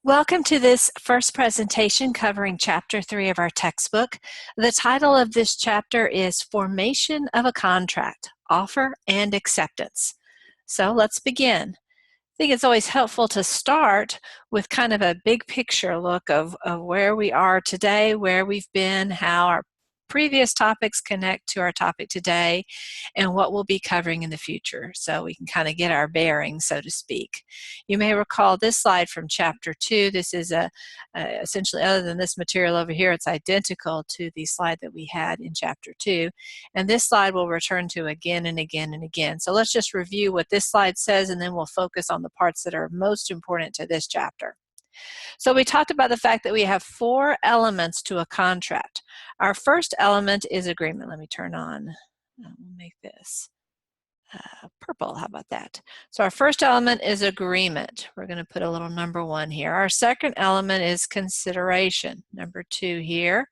Welcome to this first presentation covering Chapter 3 of our textbook. The title of this chapter is Formation of a Contract, Offer and Acceptance. So let's begin. I think it's always helpful to start with kind of a big picture look of where we are today, where we've been, how our previous topics connect to our topic today, and what we'll be covering in the future, so we can kind of get our bearings, so to speak. You may recall this slide from Chapter 2. This is essentially, other than this material over here, it's identical to the slide that we had in Chapter 2. And this slide we'll return to again and again and again. So let's just review what this slide says, and then we'll focus on the parts that are most important to this chapter. So we talked about the fact that we have 4 elements to a contract. Our first element is agreement. Let me turn on, we'll make this purple. How about that? So our first element is agreement. We're going to put a little number 1 here. Our second element is consideration, number 2 here.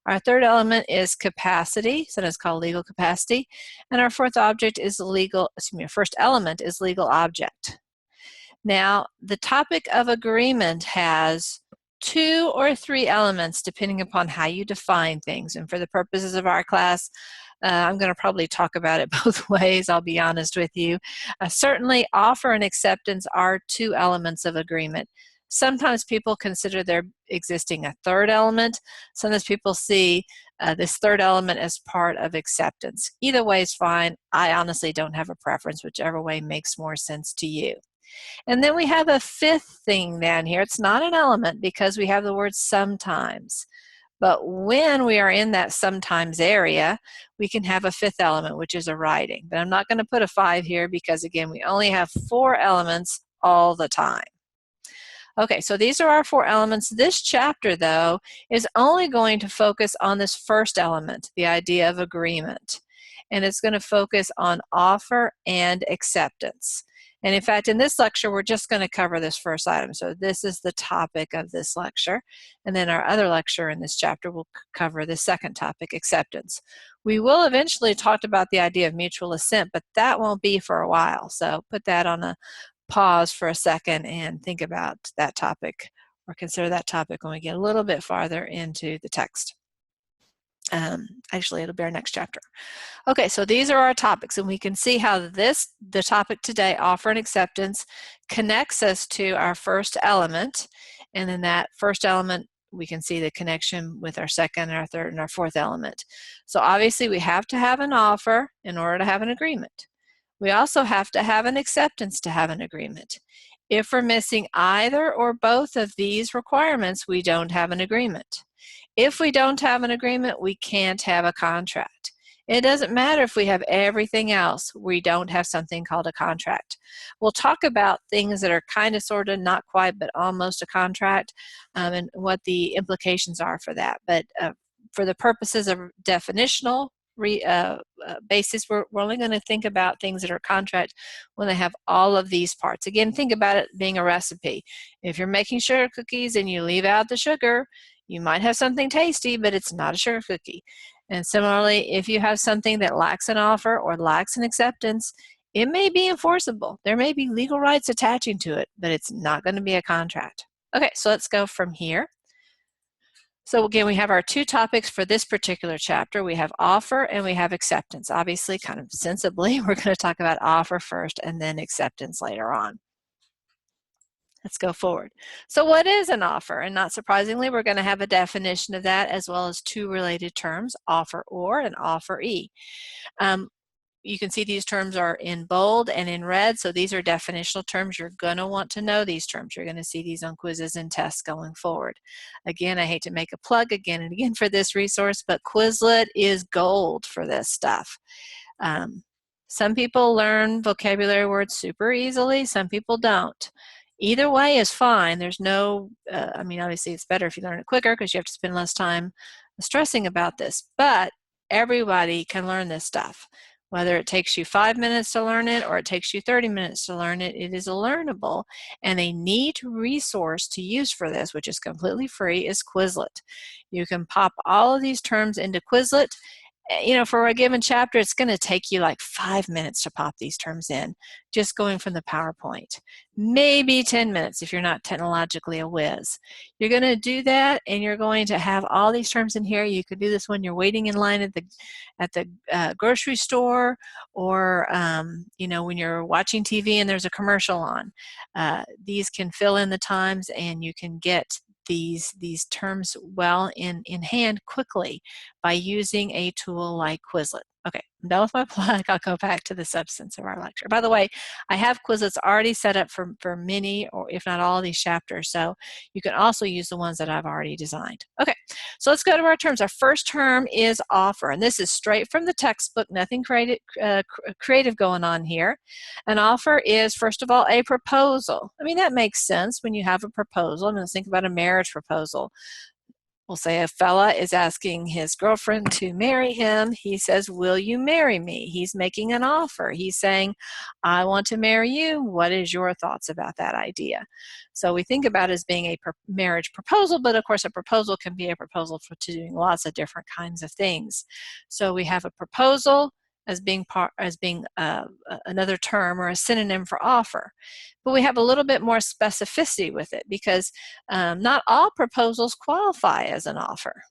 Our third element is capacity, so that's called legal capacity. And our fourth object is first element is legal object. Now, the topic of agreement has 2 or 3 elements depending upon how you define things. And for the purposes of our class, I'm going to probably talk about it both ways, I'll be honest with you. Certainly, offer and acceptance are 2 elements of agreement. Sometimes people consider there existing a third element. Sometimes people see this third element as part of acceptance. Either way is fine. I honestly don't have a preference, whichever way makes more sense to you. And then we have a 5th thing down here. It's not an element because we have the word sometimes. But when we are in that sometimes area, we can have a 5th element, which is a writing. But I'm not going to put a 5 here because, again, we only have 4 elements all the time. Okay, so these are our 4 elements. This chapter, though, is only going to focus on this first element, the idea of agreement. And it's going to focus on offer and acceptance. And in fact, in this lecture, we're just going to cover this first item. So this is the topic of this lecture. And then our other lecture in this chapter will cover the second topic, acceptance. We will eventually talk about the idea of mutual assent, but that won't be for a while. So put that on a pause for a second and think about that topic, or consider that topic when we get a little bit farther into the text. Actually, it'll be our next chapter. Okay, so these are our topics, and we can see how the topic today, offer and acceptance, connects us to our first element. And in that first element, we can see the connection with our second, our third, and our fourth element. So obviously, we have to have an offer in order to have an agreement. We also have to have an acceptance to have an agreement. If we're missing either or both of these requirements, we don't have an agreement. If we don't have an agreement, we can't have a contract. It doesn't matter if we have everything else, we don't have something called a contract. We'll talk about things that are kind of, sort of, not quite, but almost a contract, and what the implications are for that. But for the purposes of definitional basis, we're only going to think about things that are contract when they have all of these parts. Again, think about it being a recipe. If you're making sugar cookies and you leave out the sugar, you might have something tasty, but it's not a sugar cookie. And similarly, if you have something that lacks an offer or lacks an acceptance, it may be enforceable. There may be legal rights attaching to it, but it's not going to be a contract. Okay, so let's go from here. So again, we have our 2 topics for this particular chapter. We have offer and we have acceptance. Obviously, kind of sensibly, we're going to talk about offer first and then acceptance later on. Let's go forward. So what is an offer? And not surprisingly, we're going to have a definition of that, as well as 2 related terms, offer-or and offer-e. You can see these terms are in bold and in red, so these are definitional terms. You're going to want to know these terms. You're going to see these on quizzes and tests going forward. Again, I hate to make a plug again and again for this resource, but Quizlet is gold for this stuff. Some people learn vocabulary words super easily, some people don't. Either way is fine. There's no, I mean, obviously it's better if you learn it quicker because you have to spend less time stressing about this, but everybody can learn this stuff. Whether it takes you 5 minutes to learn it or it takes you 30 minutes to learn it, it is learnable. And a neat resource to use for this, which is completely free, is Quizlet. You can pop all of these terms into Quizlet you know, for a given chapter, it's going to take you like 5 minutes to pop these terms in, just going from the PowerPoint. Maybe 10 minutes if you're not technologically a whiz. You're going to do that, and you're going to have all these terms in here. You could do this when you're waiting in line at the grocery store, or you know, when you're watching TV and there's a commercial on. These can fill in the times, and you can get these terms well in hand quickly by using a tool like Quizlet. Okay, I'm done with my plug. I'll go back to the substance of our lecture. By the way, I have Quizlets already set up for many, or if not all, of these chapters, so you can also use the ones that I've already designed. Okay, so let's go to our terms. Our first term is offer, and this is straight from the textbook, nothing creative going on here. An offer is, first of all, a proposal. I mean, that makes sense when you have a proposal. I mean, let's think about a marriage proposal. We'll say a fella is asking his girlfriend to marry him. He says, "Will you marry me?" He's making an offer. He's saying, "I want to marry you. What is your thoughts about that idea?" So we think about it as being a marriage proposal, but of course a proposal can be a proposal for doing lots of different kinds of things. So we have a proposal as being another term or a synonym for offer. But we have a little bit more specificity with it, because not all proposals qualify as an offer.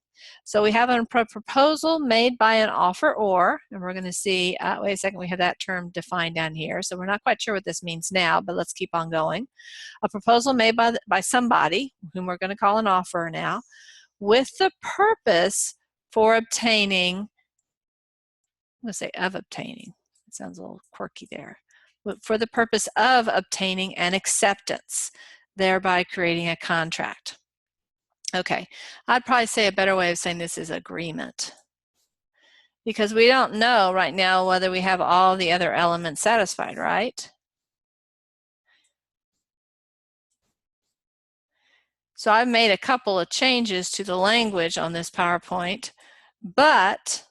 So we have a proposal made by an offeror, and we're going to see, wait a second, we have that term defined down here, so we're not quite sure what this means now, but let's keep on going. A proposal made by somebody, whom we're going to call an offeror now, with the purpose for obtaining, let's say of obtaining, it sounds a little quirky there, but for the purpose of obtaining an acceptance, thereby creating a contract. Okay, I'd probably say a better way of saying this is agreement, because we don't know right now whether we have all the other elements satisfied, right? So I've made a couple of changes to the language on this PowerPoint, but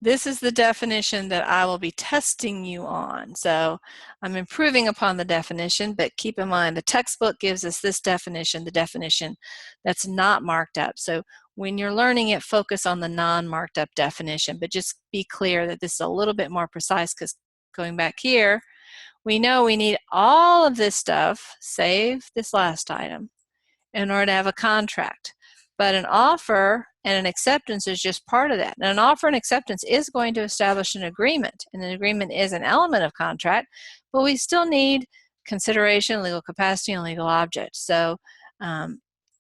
this is the definition that I will be testing you on. So I'm improving upon the definition, but keep in mind the textbook gives us this definition, the definition that's not marked up. So when you're learning it, focus on the non-marked up definition, but just be clear that this is a little bit more precise, because going back here, we know we need all of this stuff, save this last item, in order to have a contract. But an offer and an acceptance is just part of that. Now, an offer and acceptance is going to establish an agreement, and an agreement is an element of contract, but we still need consideration, legal capacity, and legal object. So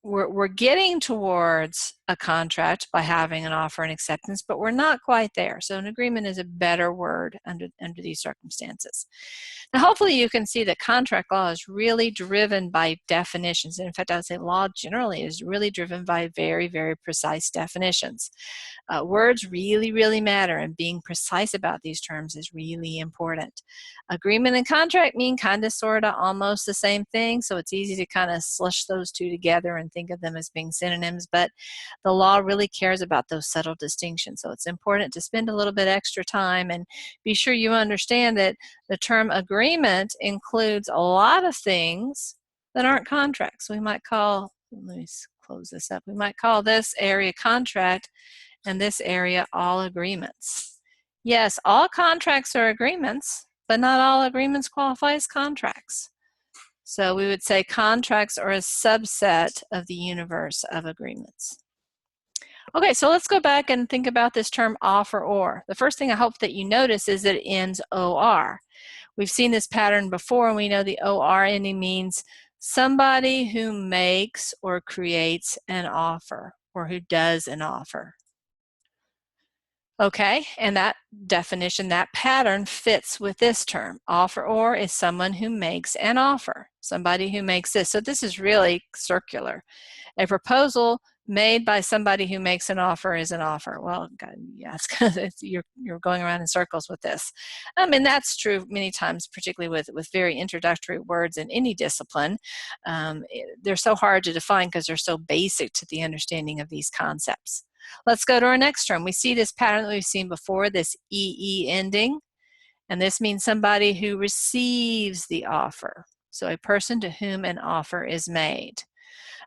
we're getting towards a contract by having an offer and acceptance, but we're not quite there. So an agreement is a better word under these circumstances. Now, hopefully you can see that contract law is really driven by definitions. And in fact, I would say law generally is really driven by very, very precise definitions. Words really, really matter, and being precise about these terms is really important. Agreement and contract mean kind of, sort of, almost the same thing, so it's easy to kind of slush those two together and think of them as being synonyms, but the law really cares about those subtle distinctions. So it's important to spend a little bit extra time and be sure you understand that the term agreement includes a lot of things that aren't contracts. We might call, let me close this up, we might call this area contract and this area all agreements. Yes, all contracts are agreements, but not all agreements qualify as contracts. So we would say contracts are a subset of the universe of agreements. Okay, so let's go back and think about this term offeror. The first thing I hope that you notice is that it ends OR. We've seen this pattern before, and we know the OR ending means somebody who makes or creates an offer, or who does an offer. Okay, and that definition, that pattern fits with this term. Offeror is someone who makes an offer, somebody who makes this. So this is really circular. A proposal made by somebody who makes an offer is an offer. Well, God, yes, you're going around in circles with this. I mean, that's true many times, particularly with very introductory words in any discipline. They're so hard to define because they're so basic to the understanding of these concepts. Let's go to our next term. We see this pattern that we've seen before, this EE ending, and this means somebody who receives the offer. So a person to whom an offer is made.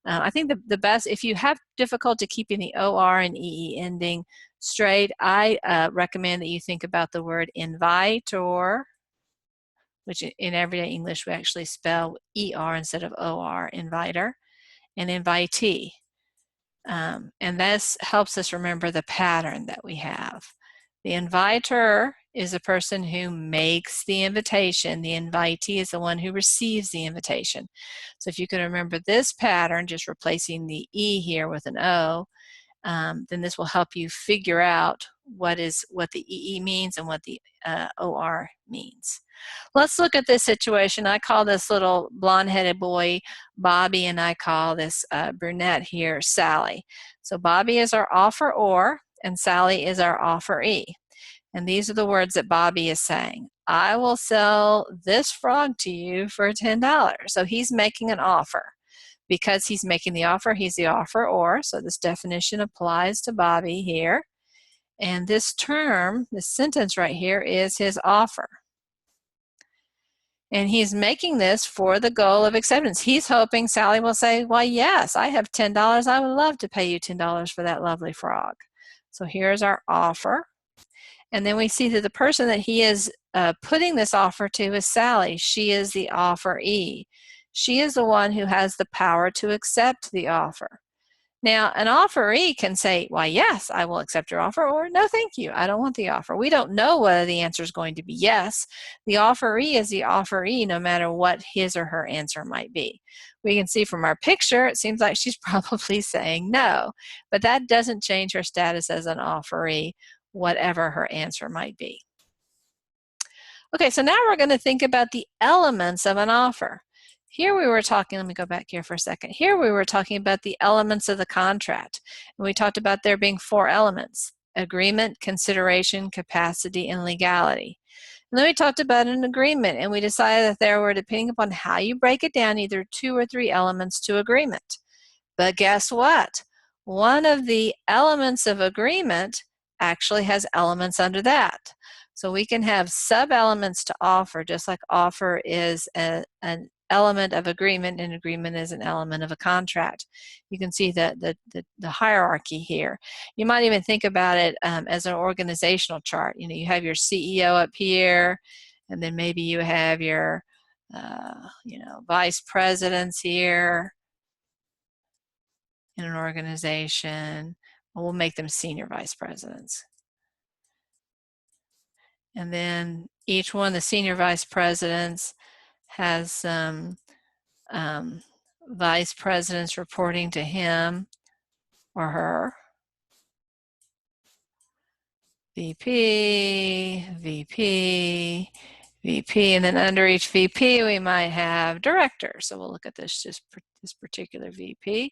I think the best, if you have difficulty keeping the OR and EE ending Straight, I recommend that you think about the word invite, or, which in everyday English we actually spell ER instead of OR, inviter, and invitee. And this helps us remember the pattern that we have. The inviter is the person who makes the invitation. The invitee is the one who receives the invitation. So if you can remember this pattern, just replacing the E here with an O, then this will help you figure out what the EE means and what the OR means. Let's look at this situation. I call this little blonde-headed boy Bobby, and I call this brunette here Sally. So Bobby is our offeror, and Sally is our offeree. And these are the words that Bobby is saying. I will sell this frog to you for $10. So he's making an offer. Because he's making the offer, he's the offeror. So this definition applies to Bobby here. And this term, this sentence right here, is his offer. And he's making this for the goal of acceptance. He's hoping Sally will say, well, yes, I have $10. I would love to pay you $10 for that lovely frog. So here's our offer. And then we see that the person that he is putting this offer to is Sally. She is the offeree. She is the one who has the power to accept the offer. Now, an offeree can say, why, yes, I will accept your offer, or no, thank you, I don't want the offer. We don't know whether the answer is going to be yes. The offeree is the offeree no matter what his or her answer might be. We can see from our picture, it seems like she's probably saying no, but that doesn't change her status as an offeree, whatever her answer might be. Okay, so now we're going to think about the elements of an offer. Here we were talking, let me go back here for a second. Here we were talking about the elements of the contract. And we talked about there being 4 elements: agreement, consideration, capacity, and legality. And then we talked about an agreement, and we decided that there were, depending upon how you break it down, either 2 or 3 elements to agreement. But guess what? One of the elements of agreement actually has elements under that. So we can have sub-elements to offer, just like offer is an element of agreement, and agreement is an element of a contract. You can see the hierarchy here. You might even think about it as an organizational chart. You know, you have your CEO up here, and then maybe you have your vice presidents here in an organization. We'll make them senior vice presidents. And then each one of the senior vice presidents has some vice presidents reporting to him or her. VP, VP, VP, and then under each VP we might have directors. So we'll look at this particular VP,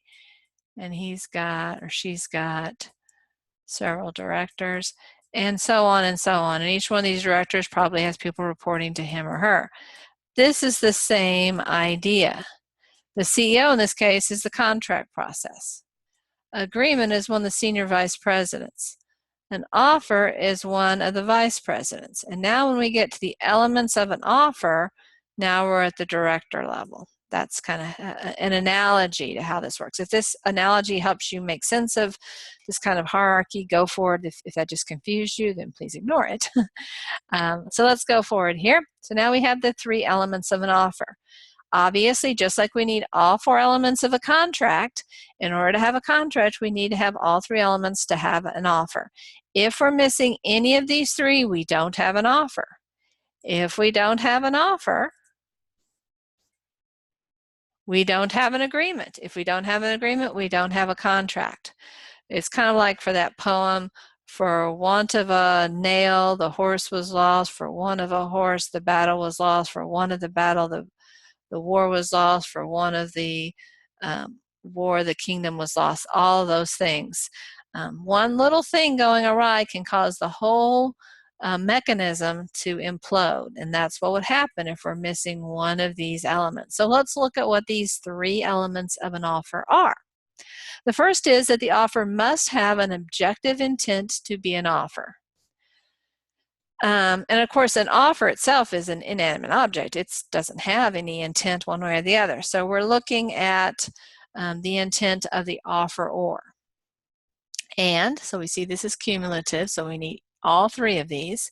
and he's got or she's got several directors, and so on and so on. And each one of these directors probably has people reporting to him or her. This is the same idea. The CEO in this case is the contract process. Agreement is one of the senior vice presidents. An offer is one of the vice presidents. And now when we get to the elements of an offer, now we're at the director level. That's kind of an analogy to how this works. If this analogy helps you make sense of this kind of hierarchy, go forward. If that just confused you, then please ignore it. So let's go forward here. So now we have the 3 elements of an offer. Obviously, just like we need all 4 elements of a contract, in order to have a contract, we need to have all 3 elements to have an offer. If we're missing any of these 3, we don't have an offer. If we don't have an offer, we don't have an agreement. If we don't have an agreement, we don't have a contract. It's kind of like for that poem, for want of a nail, the horse was lost. For want of a horse, the battle was lost. For want of the battle, the war was lost. For want of the war, the kingdom was lost. All of those things. One little thing going awry can cause the whole mechanism to implode, and that's what would happen if we're missing one of these elements. So let's look at what these 3 elements of an offer are. The first is that the offer must have an objective intent to be an offer. And of course, an offer itself is an inanimate object. It doesn't have any intent one way or the other. So we're looking at the intent of the offeror. And so we see this is cumulative, so we need all three of these.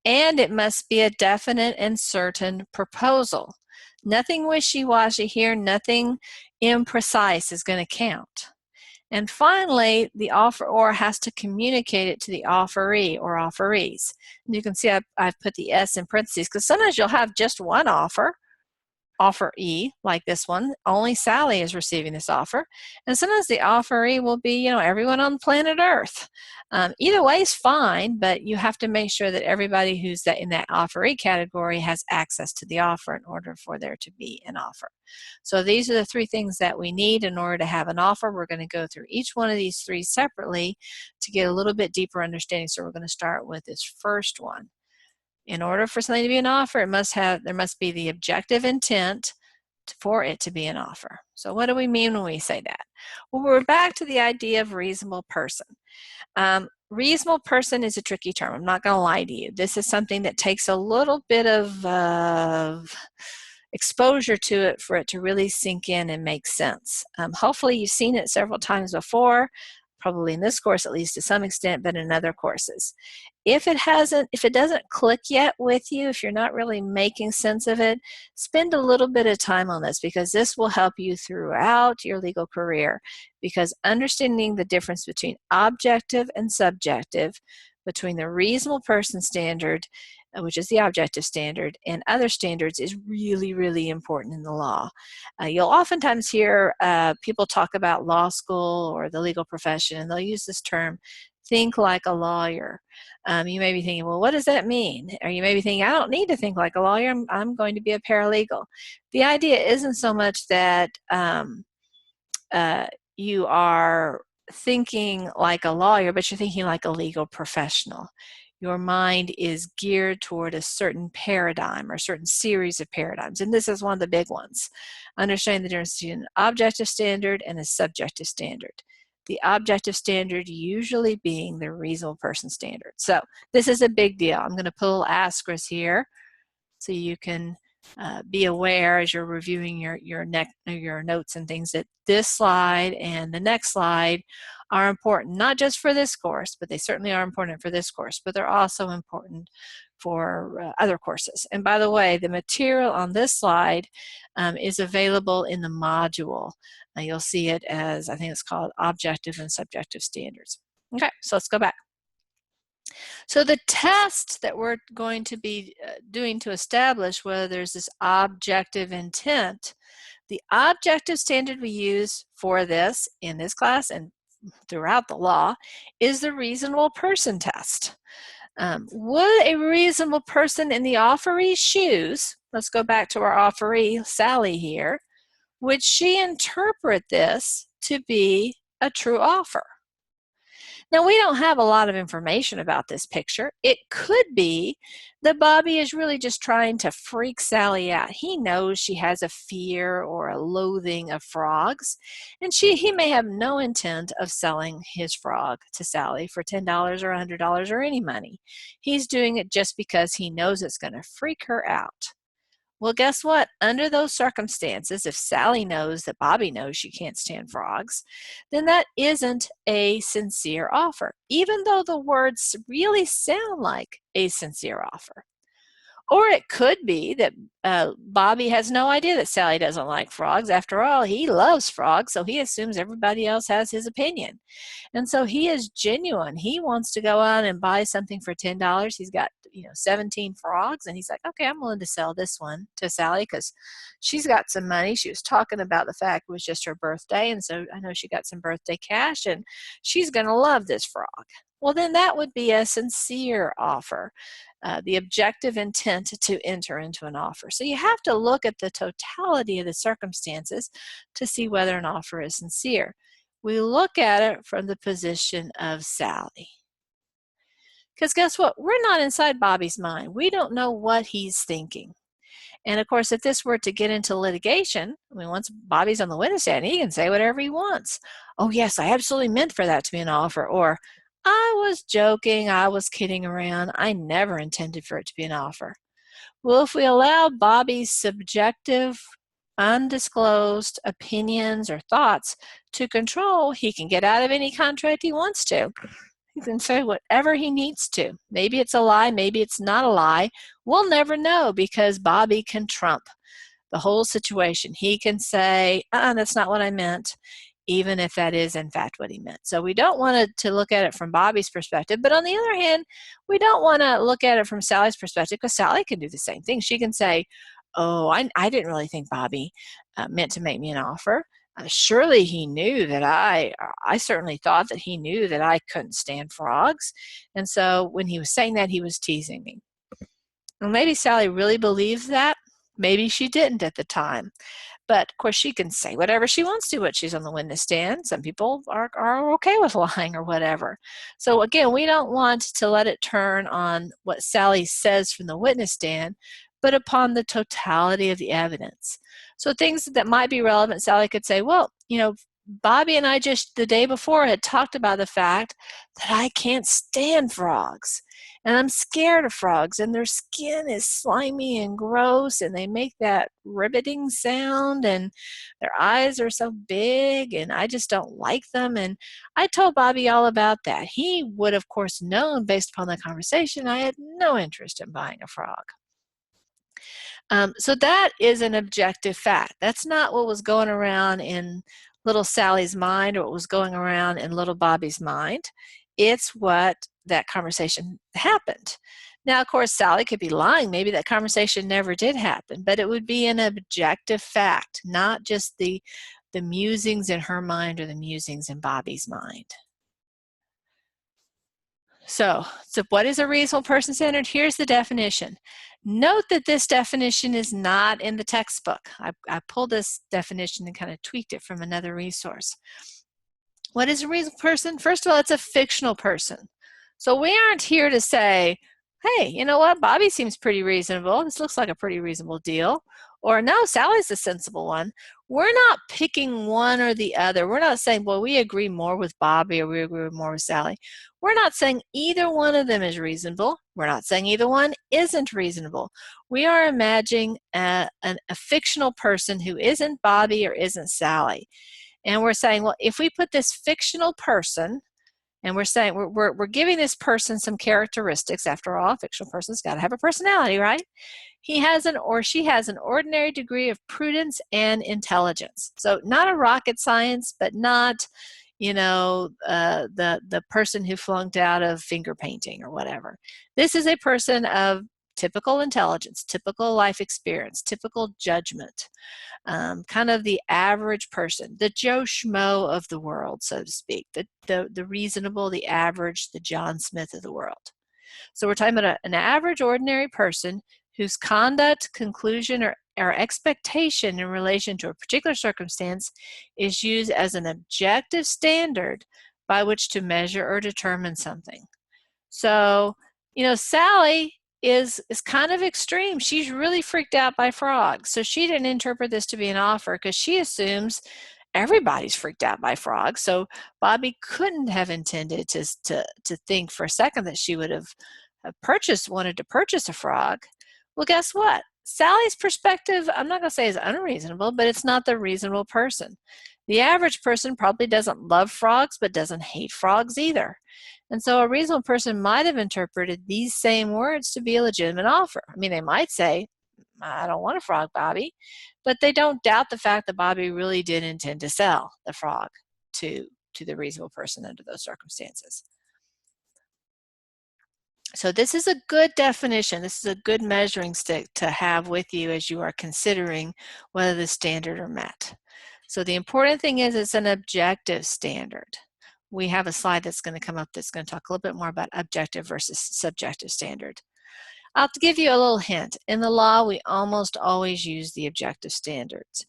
And it must be a definite and certain proposal. Nothing wishy-washy here, nothing imprecise is going to count. And finally, the offeror has to communicate it to the offeree or offerees. And you can see I've put the S in parentheses because sometimes you'll have just one offeree, like this one. Only Sally is receiving this offer. And sometimes the offeree will be, everyone on planet Earth. Either way is fine, but you have to make sure that everybody who's in that offeree category has access to the offer in order for there to be an offer. So these are the three things that we need in order to have an offer. We're going to go through each one of these three separately to get a little bit deeper understanding. So we're going to start with this first one. In order for something to be an offer, there must be the objective intent for it to be an offer. So what do we mean when we say that? Well, we're back to the idea of reasonable person. Reasonable person is a tricky term. I'm not going to lie to you. This is something that takes a little bit of exposure to it for it to really sink in and make sense. Hopefully you've seen it several times before, probably in this course at least to some extent, but in other courses. If it doesn't click yet with you, if you're not really making sense of it, spend a little bit of time on this because this will help you throughout your legal career, because understanding the difference between objective and subjective, between the reasonable person standard, which is the objective standard, and other standards is really, really important in the law. You'll oftentimes hear people talk about law school or the legal profession, and they'll use this term, think like a lawyer. You may be thinking, well, what does that mean? Or you may be thinking, I don't need to think like a lawyer. I'm going to be a paralegal. The idea isn't so much that you are thinking like a lawyer, but you're thinking like a legal professional. Your mind is geared toward a certain paradigm or a certain series of paradigms, and this is one of the big ones. Understanding the difference between an objective standard and a subjective standard. The objective standard usually being the reasonable person standard. So this is a big deal. I'm going to put a little asterisk here so you can be aware as you're reviewing your notes and things that this slide and the next slide are important, not just for this course, but they certainly are important for this course, but they're also important for other courses. And by the way, the material on this slide is available in the module. You'll see it as, I think it's called Objective and Subjective Standards. Okay, so let's go back. So the test that we're going to be doing to establish whether there's this objective intent, the objective standard we use for this in this class and throughout the law is the reasonable person test. Would a reasonable person in the offeree's shoes, let's go back to our offeree, Sally here, would she interpret this to be a true offer? Now, we don't have a lot of information about this picture. It could be that Bobby is really just trying to freak Sally out. He knows she has a fear or a loathing of frogs, and he may have no intent of selling his frog to Sally for $10 or $100 or any money. He's doing it just because he knows it's going to freak her out. Well, guess what? Under those circumstances, if Sally knows that Bobby knows she can't stand frogs, then that isn't a sincere offer, even though the words really sound like a sincere offer. Or it could be that Bobby has no idea that Sally doesn't like frogs. After all, he loves frogs, so he assumes everybody else has his opinion. And so he is genuine. He wants to go out and buy something for $10. He's got 17 frogs, and he's like, okay, I'm willing to sell this one to Sally because she's got some money. She was talking about the fact it was just her birthday, and so I know she got some birthday cash, and she's going to love this frog. Well, then that would be a sincere offer. The objective intent to enter into an offer. So you have to look at the totality of the circumstances to see whether an offer is sincere. We look at it from the position of Sally. Because guess what? We're not inside Bobby's mind. We don't know what he's thinking. And of course, if this were to get into litigation, once Bobby's on the witness stand, he can say whatever he wants. Oh yes, I absolutely meant for that to be an offer. Or I was joking, I was kidding around, I never intended for it to be an offer. Well, if we allow Bobby's subjective undisclosed opinions or thoughts to control, he can get out of any contract he wants to. He can say whatever he needs to. Maybe it's a lie, maybe it's not a lie. We'll never know because Bobby can trump the whole situation. He can say, that's not what I meant, even if that is in fact what he meant. So we don't want to look at it from Bobby's perspective, but on the other hand, we don't want to look at it from Sally's perspective because Sally can do the same thing. She can say, oh, I didn't really think Bobby meant to make me an offer. Surely he knew that I certainly thought that he knew that I couldn't stand frogs. And so when he was saying that, he was teasing me. Well, maybe Sally really believes that. Maybe she didn't at the time. But of course, she can say whatever she wants to when she's on the witness stand. Some people are okay with lying or whatever. So again, we don't want to let it turn on what Sally says from the witness stand, but upon the totality of the evidence. So things that might be relevant, Sally could say, well, Bobby and I just the day before had talked about the fact that I can't stand frogs. And I'm scared of frogs, and their skin is slimy and gross, and they make that ribbiting sound, and their eyes are so big, and I just don't like them. And I told Bobby all about that. He would, of course, known based upon the conversation I had no interest in buying a frog. So that is an objective fact. That's not what was going around in little Sally's mind or what was going around in little Bobby's mind. It's what that conversation happened. Now, of course, Sally could be lying. Maybe that conversation never did happen, but it would be an objective fact, not just the musings in her mind or the musings in Bobby's mind. So what is a reasonable person standard? Here's the definition. Note that this definition is not in the textbook. I pulled this definition and kind of tweaked it from another resource. What is a reasonable person? First of all, it's a fictional person. So we aren't here to say, hey, you know what? Bobby seems pretty reasonable. This looks like a pretty reasonable deal. Or no, Sally's the sensible one. We're not picking one or the other. We're not saying, well, we agree more with Bobby or we agree more with Sally. We're not saying either one of them is reasonable. We're not saying either one isn't reasonable. We are imagining a fictional person who isn't Bobby or isn't Sally. And we're saying, well, if we put this fictional person, and we're saying we're giving this person some characteristics. After all, a fictional person's got to have a personality, right? He has or she has an ordinary degree of prudence and intelligence. So not a rocket science, but not, the person who flunked out of finger painting or whatever. This is a person of typical intelligence, typical life experience, typical judgment. Kind of the average person, the Joe Schmo of the world, so to speak, the reasonable, the average, the John Smith of the world. So we're talking about an average, ordinary person whose conduct, conclusion, or expectation in relation to a particular circumstance is used as an objective standard by which to measure or determine something. So, Sally is kind of extreme. She's really freaked out by frogs. So she didn't interpret this to be an offer because she assumes everybody's freaked out by frogs. So Bobby couldn't have intended to think for a second that she would have wanted to purchase a frog. Well, guess what? Sally's perspective, I'm not going to say is unreasonable, but it's not the reasonable person. The average person probably doesn't love frogs, but doesn't hate frogs either. And so a reasonable person might have interpreted these same words to be a legitimate offer. I mean, they might say, I don't want a frog, Bobby, but they don't doubt the fact that Bobby really did intend to sell the frog to the reasonable person under those circumstances. So this is a good definition. This is a good measuring stick to have with you as you are considering whether the standard are met. So the important thing is it's an objective standard. We have a slide that's going to come up that's going to talk a little bit more about objective versus subjective standard. I'll have to give you a little hint. In the law, we almost always use the objective standards.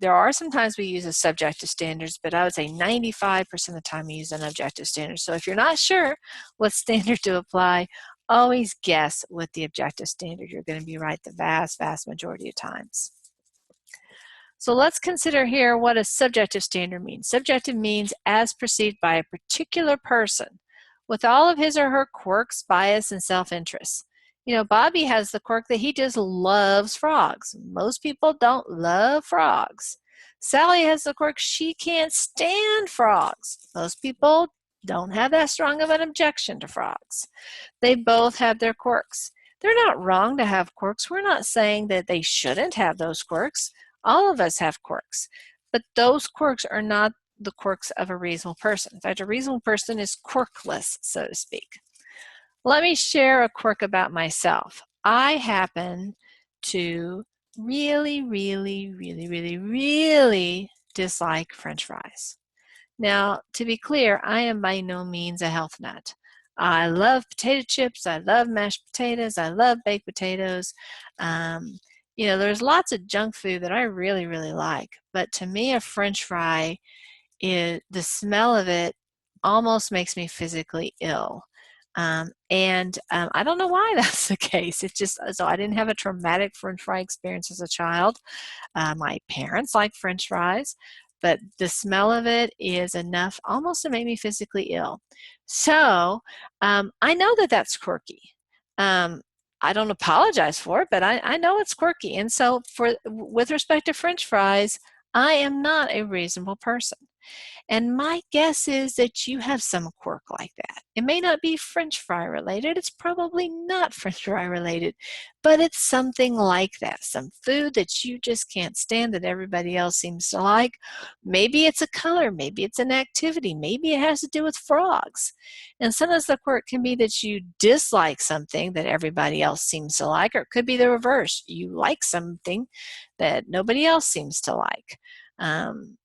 There are some times we use the subjective standards, but I would say 95% of the time we use an objective standard. So if you're not sure what standard to apply, always guess with the objective standard. You're going to be right the vast, vast majority of times. So let's consider here what a subjective standard means. Subjective means as perceived by a particular person with all of his or her quirks, bias, and self-interest. Bobby has the quirk that he just loves frogs. Most people don't love frogs. Sally has the quirk she can't stand frogs. Most people don't have that strong of an objection to frogs. They both have their quirks. They're not wrong to have quirks. We're not saying that they shouldn't have those quirks. All of us have quirks. But those quirks are not the quirks of a reasonable person. In fact, a reasonable person is quirkless, so to speak. Let me share a quirk about myself. I happen to really, really, really, really, really dislike French fries. Now, to be clear, I am by no means a health nut. I love potato chips. I love mashed potatoes. I love baked potatoes. There's lots of junk food that I really, really like. But to me, a French fry the smell of it almost makes me physically ill. I don't know why that's the case. It's just, so I didn't have a traumatic French fry experience as a child. My parents like French fries, but the smell of it is enough almost to make me physically ill. So I know that that's quirky. I don't apologize for it, but I know it's quirky. And so with respect to French fries, I am not a reasonable person. And my guess is that you have some quirk like that. It may not be French fry related. It's probably not French fry related, but it's something like that. Some food that you just can't stand that everybody else seems to like. Maybe it's a color. Maybe it's an activity. Maybe it has to do with frogs. And sometimes the quirk can be that you dislike something that everybody else seems to like, or it could be the reverse. You like something that nobody else seems to like.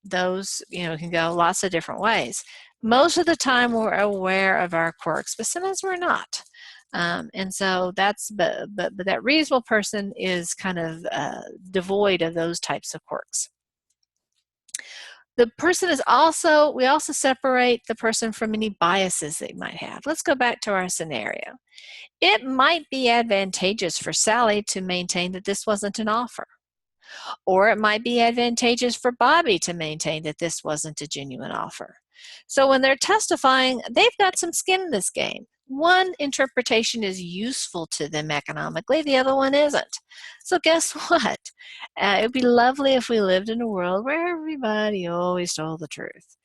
Those can go lots of different ways. Most of the time we're aware of our quirks, but sometimes we're not. And so but that reasonable person is kind of devoid of those types of quirks. The person is we also separate the person from any biases they might have. Let's go back to our scenario. It might be advantageous for Sally to maintain that this wasn't an offer. Or it might be advantageous for Bobby to maintain that this wasn't a genuine offer. So when they're testifying, they've got some skin in this game. One interpretation is useful to them economically, the other one isn't. So guess what? It would be lovely if we lived in a world where everybody always told the truth.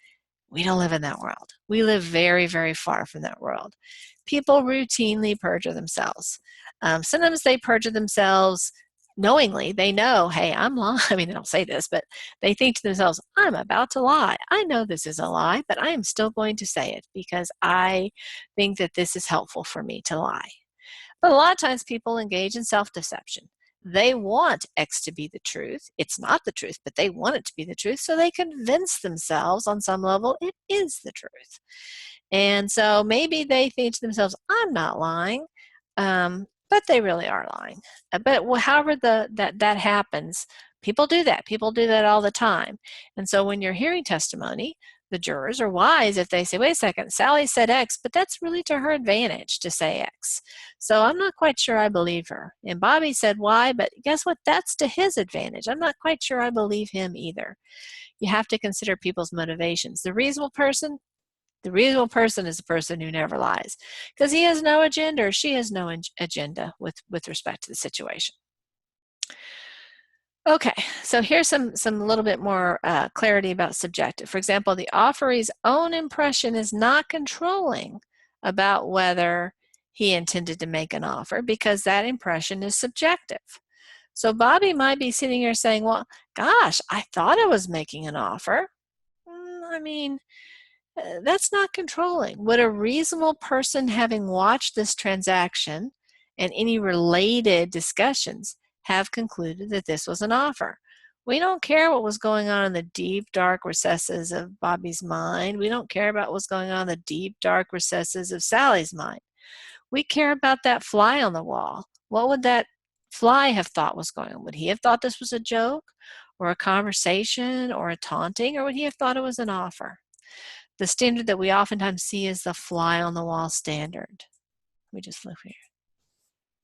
We don't live in that world. We live very, very far from that world. People routinely perjure themselves. Sometimes they perjure themselves knowingly. They know, hey, I'm lying. I mean, they don't say this, but they think to themselves, I'm about to lie. I know this is a lie, but I am still going to say it because I think that this is helpful for me to lie. But a lot of times people engage in self-deception. They want X to be the truth. It's not the truth, but they want it to be the truth, so they convince themselves on some level it is the truth. And so maybe they think to themselves, I'm not lying, but they really are lying. But however that happens, people do that. People do that all the time. And so when you're hearing testimony, the jurors are wise if they say, wait a second, Sally said X, but that's really to her advantage to say X. So I'm not quite sure I believe her. And Bobby said Y, but guess what? That's to his advantage. I'm not quite sure I believe him either. You have to consider people's motivations. The reasonable person is the person who never lies because he has no agenda or she has no agenda with respect to the situation. Okay, so here's some little bit more clarity about subjective. For example, the offeree's own impression is not controlling about whether he intended to make an offer because that impression is subjective. So Bobby might be sitting here saying, well, gosh, I thought I was making an offer. I mean, that's not controlling. Would a reasonable person, having watched this transaction and any related discussions, have concluded that this was an offer? We don't care what was going on in the deep, dark recesses of Bobby's mind. We don't care about what's going on in the deep, dark recesses of Sally's mind. We care about that fly on the wall. What would that fly have thought was going on? Would he have thought this was a joke or a conversation or a taunting, or would he have thought it was an offer? The standard that we oftentimes see is the fly on the wall standard. We just look here.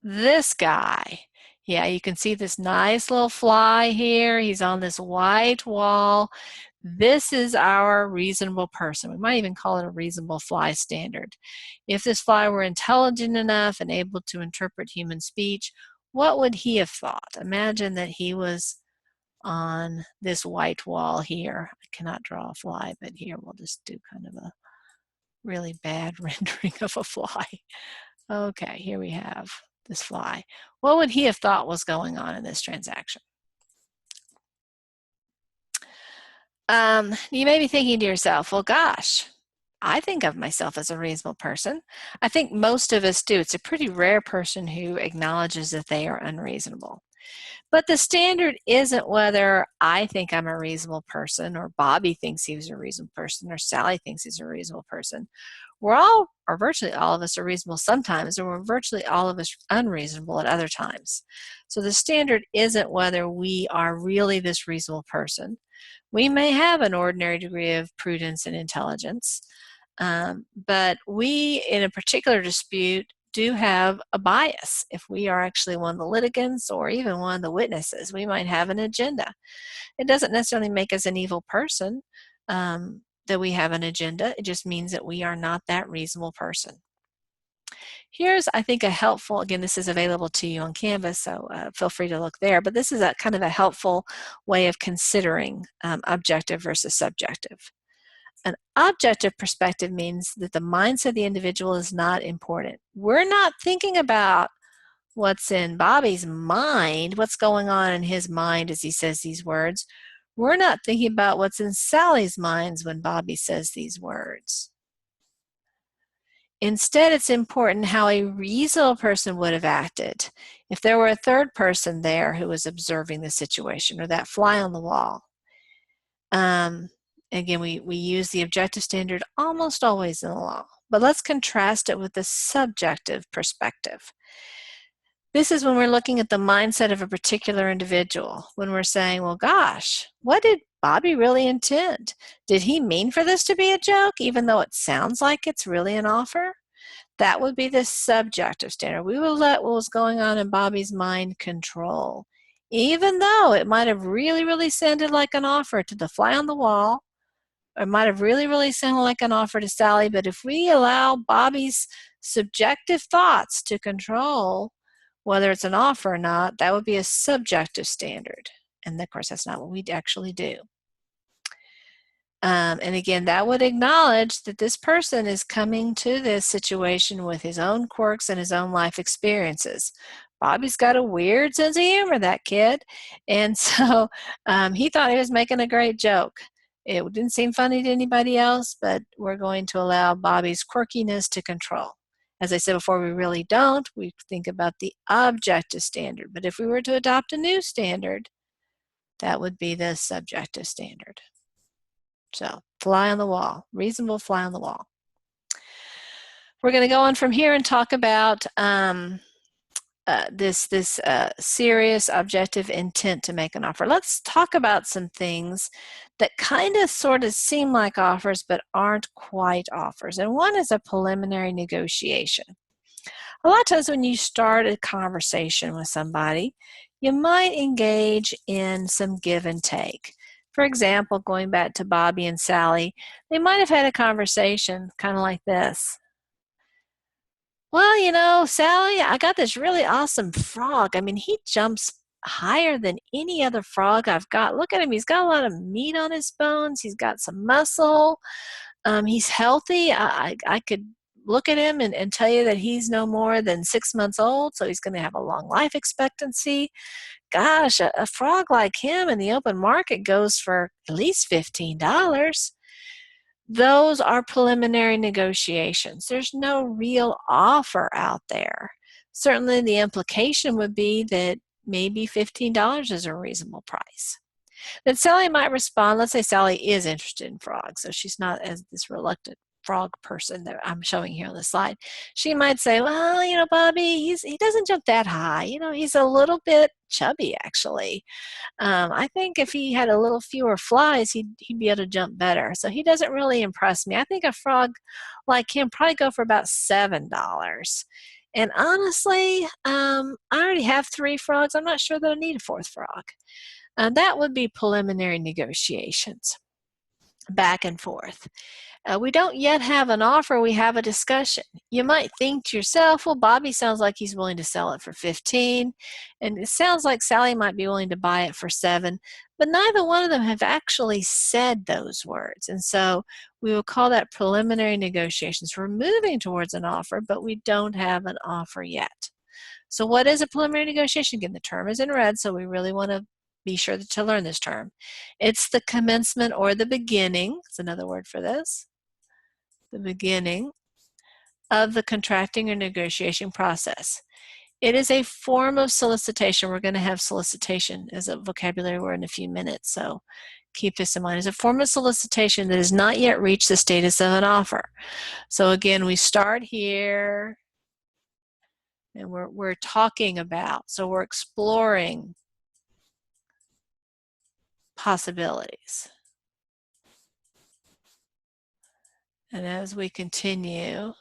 This guy, Yeah, you can see this nice little fly here. He's on this white wall. This is our reasonable person. We might even call it a reasonable fly standard. If this fly were intelligent enough and able to interpret human speech, what would he have thought? Imagine that he was on this white wall here. I cannot draw a fly, but here we'll just do kind of a really bad rendering of a fly. Okay, here we have this fly. What would he have thought was going on in this transaction? You may be thinking to yourself, well, gosh, I think of myself as a reasonable person. I think most of us do. It's a pretty rare person who acknowledges that they are unreasonable. But the standard isn't whether I think I'm a reasonable person, or Bobby thinks he's a reasonable person, or Sally thinks he's a reasonable person. We're all, or virtually all of us, are reasonable sometimes, and we're virtually all of us unreasonable at other times. So the standard isn't whether we are really this reasonable person. We may have an ordinary degree of prudence and intelligence, but we, in a particular dispute, do have a bias. If we are actually one of the litigants or even one of the witnesses, we might have an agenda. It doesn't necessarily make us an evil person that we have an agenda. It just means that we are not that reasonable person. Here's, I think, a helpful, again, this is available to you on Canvas, so feel free to look there, but this is a kind of a helpful way of considering objective versus subjective. An objective perspective means that the mindset of the individual is not important. We're not thinking about what's in Bobby's mind, what's going on in his mind as he says these words. We're not thinking about what's in Sally's minds when Bobby says these words. Instead, it's important how a reasonable person would have acted if there were a third person there who was observing the situation, or that fly on the wall. Again, we use the objective standard almost always in the law, but let's contrast it with the subjective perspective. This is when we're looking at the mindset of a particular individual, when we're saying, well, gosh, what did Bobby really intend? Did he mean for this to be a joke, even though it sounds like it's really an offer? That would be the subjective standard. We will let what was going on in Bobby's mind control, even though it might have really, really sounded like an offer to the fly on the wall, or it might have really, really sounded like an offer to Sally. But if we allow Bobby's subjective thoughts to control whether it's an offer or not, that would be a subjective standard. And of course, that's not what we actually do. And again, that would acknowledge that this person is coming to this situation with his own quirks and his own life experiences. Bobby's got a weird sense of humor, that kid. And so he thought he was making a great joke. It didn't seem funny to anybody else, but we're going to allow Bobby's quirkiness to control. As I said before, we really don't. We think about the objective standard. But if we were to adopt a new standard, that would be the subjective standard. So, fly on the wall, reasonable fly on the wall. We're going to go on from here and talk about this serious objective intent to make an offer. Let's talk about some things that kind of sort of seem like offers but aren't quite offers. And one is a preliminary negotiation. A lot of times when you start a conversation with somebody, you might engage in some give and take. For example, going back to Bobby and Sally, they might have had a conversation kind of like this. Well, you know, Sally, I got this really awesome frog. I mean, he jumps higher than any other frog I've got. Look at him. He's got a lot of meat on his bones. He's got some muscle. He's healthy. I could look at him and tell you that he's no more than 6 months old, so he's going to have a long life expectancy. Gosh, a frog like him in the open market goes for at least $15. Those are preliminary negotiations. There's no real offer out there. Certainly the implication would be that maybe $15 is a reasonable price. Then Sally might respond. Let's say Sally is interested in frogs, so she's not as this reluctant frog person that I'm showing here on the slide. She might say, well, you know, Bobby, he doesn't jump that high. You know, he's a little bit chubby, actually. I think if he had a little fewer flies, he'd be able to jump better. So he doesn't really impress me. I think a frog like him probably go for about $7. And honestly, I already have 3 frogs. I'm not sure that I need a 4th frog. That would be preliminary negotiations, back and forth. We don't yet have an offer, we have a discussion. You might think to yourself, well, Bobby sounds like he's willing to sell it for 15, and it sounds like Sally might be willing to buy it for 7, but neither one of them have actually said those words. And so we will call that preliminary negotiations. We're moving towards an offer, but we don't have an offer yet. So what is a preliminary negotiation? Again, the term is in red, so we really want to be sure to learn this term. It's the commencement or the beginning, it's another word for this, the beginning of the contracting or negotiation process. It is a form of solicitation. We're going to have solicitation as a vocabulary word in a few minutes, so keep this in mind. It's a form of solicitation that has not yet reached the status of an offer. So again, we start here, and we're talking about, so we're exploring possibilities. And as we continue,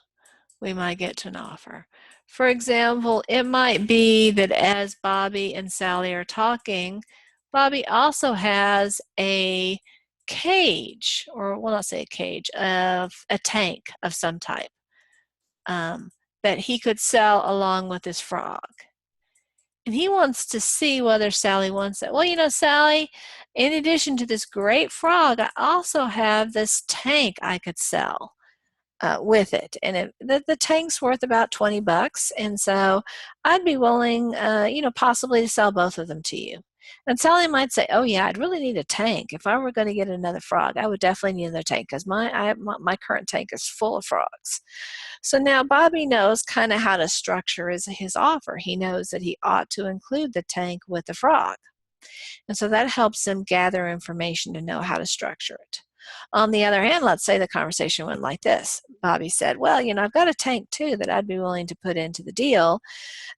we might get to an offer. For example, it might be that as Bobby and Sally are talking, Bobby also has a cage, or well, not say a cage, of a tank of some type that he could sell along with his frog. And he wants to see whether Sally wants it. Well, you know, Sally, in addition to this great frog, I also have this tank I could sell with it. And the tank's worth about 20 bucks. And so I'd be willing, you know, possibly to sell both of them to you. And Sally might say, oh yeah, I'd really need a tank. If I were going to get another frog, I would definitely need another tank because my current tank is full of frogs. So now Bobby knows kind of how to structure his offer. He knows that he ought to include the tank with the frog. And so that helps him gather information to know how to structure it. On the other hand, let's say the conversation went like this. Bobby said, well, you know, I've got a tank too that I'd be willing to put into the deal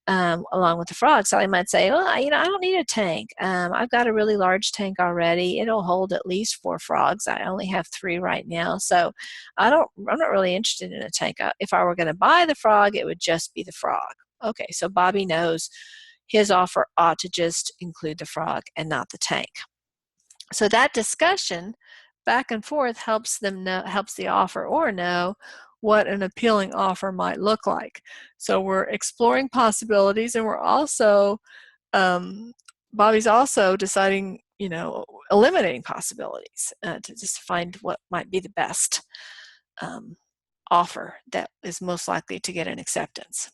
along with the frog. Sally might say, well, you know, I don't need a tank. I've got a really large tank already. It'll hold at least 4 frogs. I only have 3 right now. So I'm not really interested in a tank. If I were going to buy the frog, it would just be the frog. Okay, so Bobby knows his offer ought to just include the frog and not the tank. So that discussion back and forth helps the offeror know what an appealing offer might look like. So we're exploring possibilities, and we're also Bobby's also deciding, you know, eliminating possibilities to just find what might be the best offer that is most likely to get an acceptance.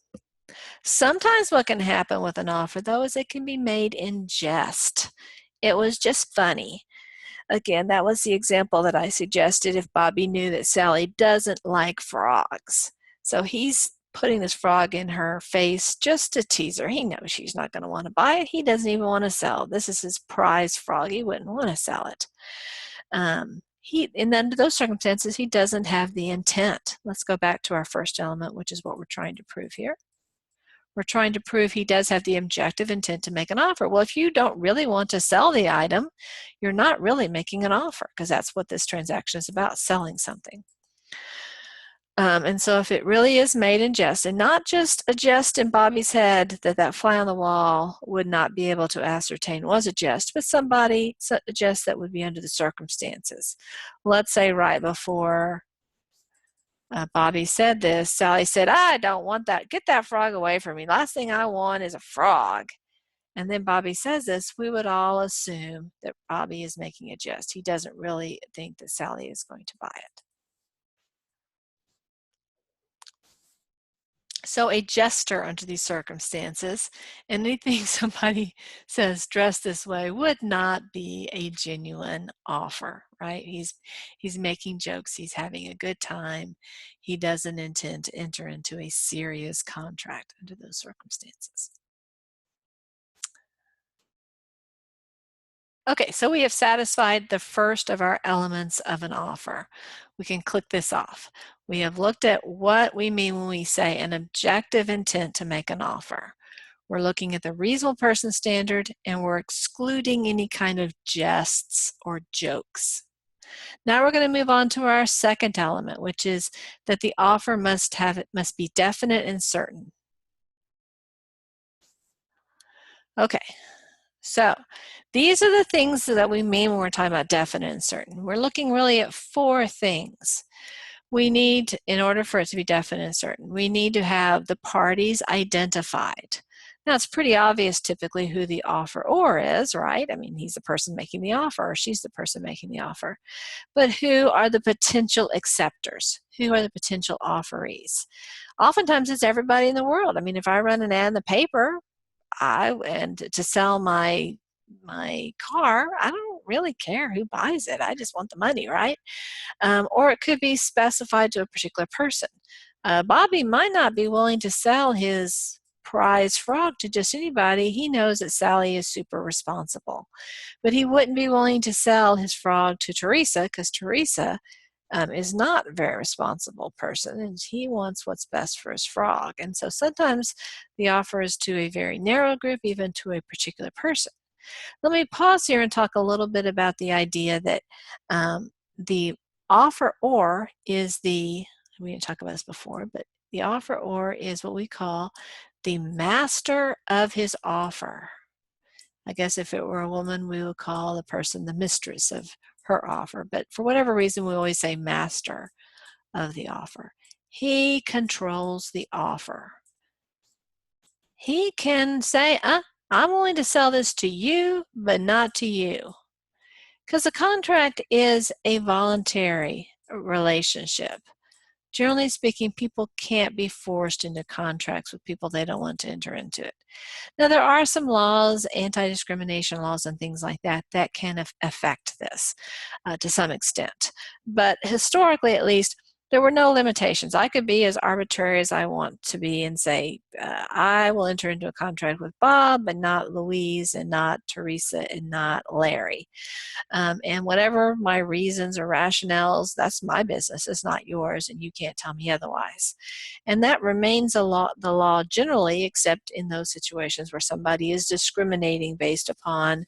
Sometimes what can happen with an offer, though, is it can be made in jest. It was just funny. Again, that was the example that I suggested if Bobby knew that Sally doesn't like frogs. So he's putting this frog in her face just to tease her. He knows she's not going to want to buy it. He doesn't even want to sell. This is his prize frog. He wouldn't want to sell it. And under those circumstances, he doesn't have the intent. Let's go back to our first element, which is what we're trying to prove here. We're trying to prove he does have the objective intent to make an offer. Well, if you don't really want to sell the item, you're not really making an offer, because that's what this transaction is about, selling something. And so if it really is made in jest, and not just a jest in Bobby's head that fly on the wall would not be able to ascertain was a jest, but a jest that would be under the circumstances. Let's say right before Bobby said this, Sally said, I don't want that. Get that frog away from me. Last thing I want is a frog. And then Bobby says this, we would all assume that Bobby is making a jest. He doesn't really think that Sally is going to buy it. So a jester under these circumstances, and anything somebody says dressed this way would not be a genuine offer, right? He's making jokes, he's having a good time. He doesn't intend to enter into a serious contract under those circumstances. Okay, so we have satisfied the first of our elements of an offer. We can click this off. We have looked at what we mean when we say an objective intent to make an offer. We're looking at the reasonable person standard, and we're excluding any kind of jests or jokes. Now we're going to move on to our second element, which is that the offer must be definite and certain. Okay, so these are the things that we mean when we're talking about definite and certain. We're looking really at four things. We need, in order for it to be definite and certain, we need to have the parties identified. Now, it's pretty obvious typically who the offeror is, right? I mean, he's the person making the offer, or she's the person making the offer. But who are the potential acceptors? Who are the potential offerees? Oftentimes, it's everybody in the world. I mean, if I run an ad in the paper, and to sell my car, I don't really care who buys it. I just want the money, right? Or it could be specified to a particular person. Bobby might not be willing to sell his prize frog to just anybody. He knows that Sally is super responsible, but he wouldn't be willing to sell his frog to Teresa because Teresa is not a very responsible person, and he wants what's best for his frog. And so sometimes the offer is to a very narrow group, even to a particular person. Let me pause here and talk a little bit about the idea that the offeror is we didn't talk about this before, but the offeror is what we call the master of his offer. I guess if it were a woman, we would call the person the mistress of her offer. But for whatever reason, we always say master of the offer. He controls the offer. He can say, I'm willing to sell this to you, but not to you. Because a contract is a voluntary relationship. Generally speaking, people can't be forced into contracts with people they don't want to enter into it. Now, there are some laws, anti-discrimination laws and things like that, that can affect this to some extent. But historically, at least, there were no limitations. I could be as arbitrary as I want to be and say, I will enter into a contract with Bob, but not Louise, and not Teresa, and not Larry. And whatever my reasons or rationales, that's my business. It's not yours, and you can't tell me otherwise. And that remains the law generally, except in those situations where somebody is discriminating based upon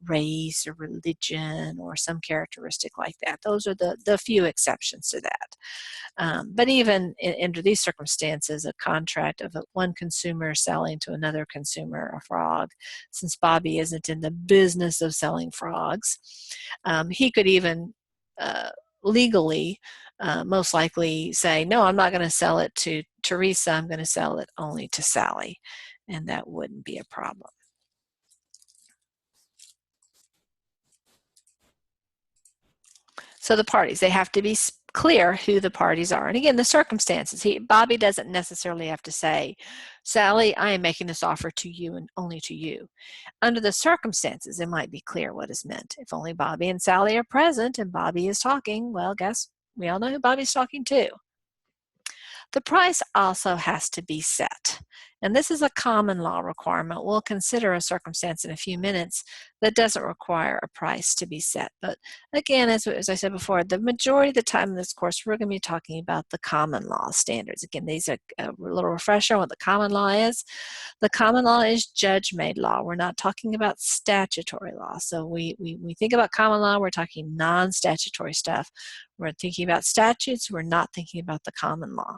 race or religion or some characteristic like that. Those are the few exceptions to that. But even under these circumstances, a contract of one consumer selling to another consumer a frog, since Bobby isn't in the business of selling frogs, he could even legally most likely say, no, I'm not going to sell it to Teresa, I'm going to sell it only to Sally, and that wouldn't be a problem. So the parties, they have to be clear who the parties are. And again, the circumstances. Bobby doesn't necessarily have to say, Sally, I am making this offer to you and only to you. Under the circumstances, it might be clear what is meant. If only Bobby and Sally are present and Bobby is talking, well, guess we all know who Bobby's talking to. The price also has to be set. And this is a common law requirement. We'll consider a circumstance in a few minutes that doesn't require a price to be set. But again, as I said before, the majority of the time in this course, we're going to be talking about the common law standards. Again, these are a little refresher on what the common law is. The common law is judge-made law. We're not talking about statutory law. So we think about common law, we're talking non-statutory stuff. We're thinking about statutes, we're not thinking about the common law.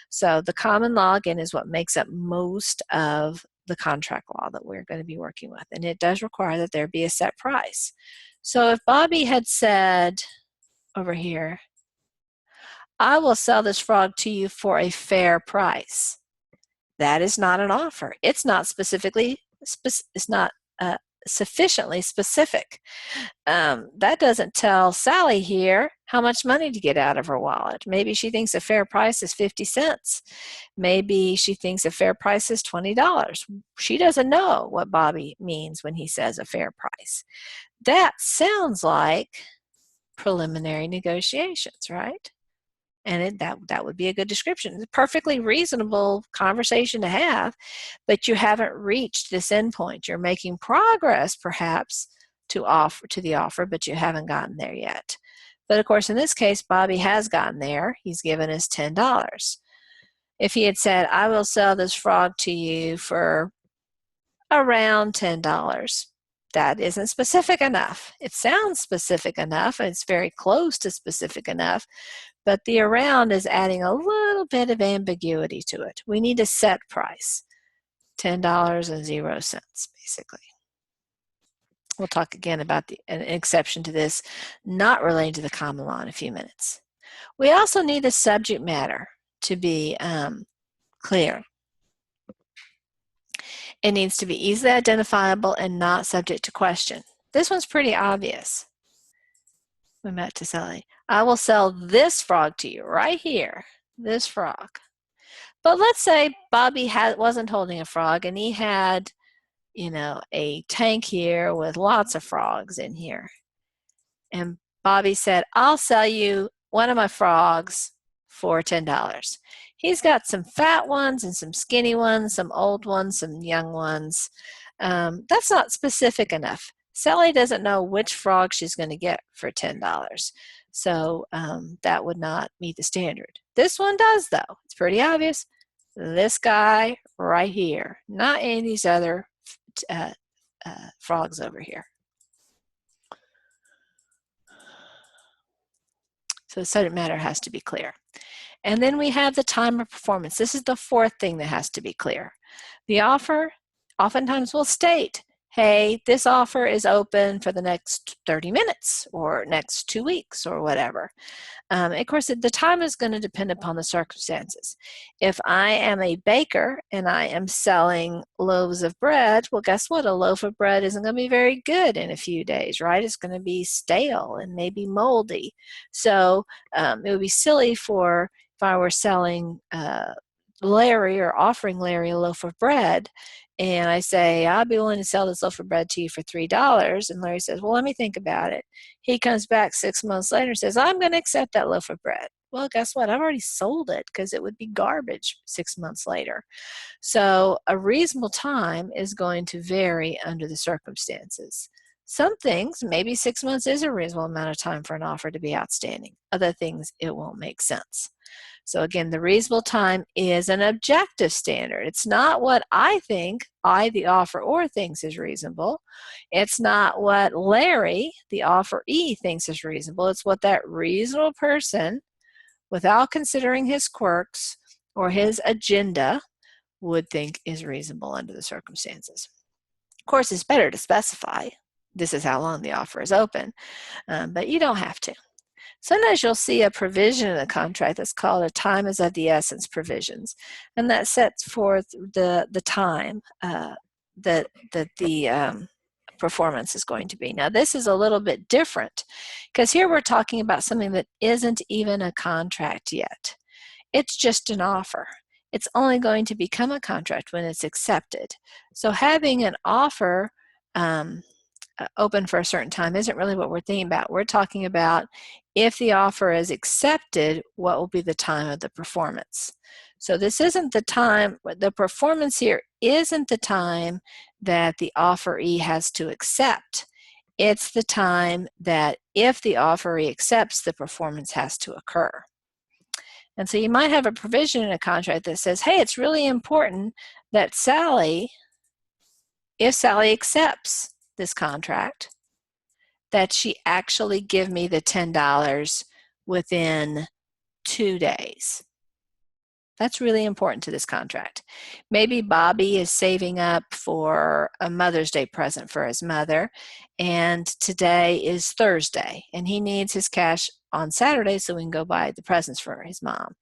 So the common law, again, is what makes up most of the contract law that we're going to be working with. And it does require that there be a set price. So if Bobby had said over here, I will sell this frog to you for a fair price, that is not an offer. It's not sufficiently specific. That doesn't tell Sally here how much money to get out of her wallet. Maybe she thinks a fair price is 50 cents. Maybe she thinks a fair price is $20. She doesn't know what Bobby means when he says a fair price. That sounds like preliminary negotiations, right? And that would be a good description. It's a perfectly reasonable conversation to have, but you haven't reached this endpoint. You're making progress, perhaps, to the offer, but you haven't gotten there yet. But of course, in this case, Bobby has gotten there. He's given us $10. If he had said, I will sell this frog to you for around $10, that isn't specific enough. It sounds specific enough, and it's very close to specific enough, but the around is adding a little bit of ambiguity to it. We need a set price. $10.00, basically. We'll talk again about an exception to this, not related to the common law, in a few minutes. We also need the subject matter to be clear. It needs to be easily identifiable and not subject to question. This one's pretty obvious. We met to Sally. I will sell this frog to you right here, this frog. But let's say Bobby wasn't holding a frog and he had, you know, a tank here with lots of frogs in here. And Bobby said, I'll sell you one of my frogs for $10. He's got some fat ones and some skinny ones, some old ones, some young ones. That's not specific enough. Sally doesn't know which frog she's going to get for $10. So that would not meet the standard. This one does, though. It's pretty obvious. This guy right here, not any of these other frogs over here. So the subject matter has to be clear. And then we have the time of performance. This is the fourth thing that has to be clear. The offer oftentimes will state, hey, this offer is open for the next 30 minutes or next 2 weeks or whatever. Of course, the time is going to depend upon the circumstances. If I am a baker and I am selling loaves of bread, well, guess what? A loaf of bread isn't going to be very good in a few days, right? It's going to be stale and maybe moldy. So it would be silly if I were selling Larry or offering Larry a loaf of bread, and I say, I'll be willing to sell this loaf of bread to you for $3. And Larry says, well, let me think about it. He comes back 6 months later and says, I'm going to accept that loaf of bread. Well, guess what? I've already sold it because it would be garbage 6 months later. So a reasonable time is going to vary under the circumstances. Some things, maybe 6 months is a reasonable amount of time for an offer to be outstanding. Other things, it won't make sense. So again, the reasonable time is an objective standard. It's not what I think, the offeror, thinks is reasonable. It's not what Larry, the offeree, thinks is reasonable. It's what that reasonable person, without considering his quirks or his agenda, would think is reasonable under the circumstances. Of course, it's better to specify this is how long the offer is open, but you don't have to. Sometimes you'll see a provision in the contract that's called a time is of the essence provisions, and that sets forth the time that the performance is going to be. Now this is a little bit different because here we're talking about something that isn't even a contract yet. It's just an offer. It's only going to become a contract when it's accepted. So having an offer open for a certain time isn't really what we're thinking about. We're talking about if the offer is accepted, what will be the time of the performance. So this isn't the time, the performance here isn't the time that the offeree has to accept. It's the time that if the offeree accepts, the performance has to occur. And so you might have a provision in a contract that says, hey, it's really important that Sally, if Sally accepts this contract, that she actually give me the $10 within 2 days. That's really important to this contract. Maybe Bobby is saving up for a Mother's Day present for his mother, and today is Thursday, and he needs his cash on Saturday so we can go buy the presents for his mom.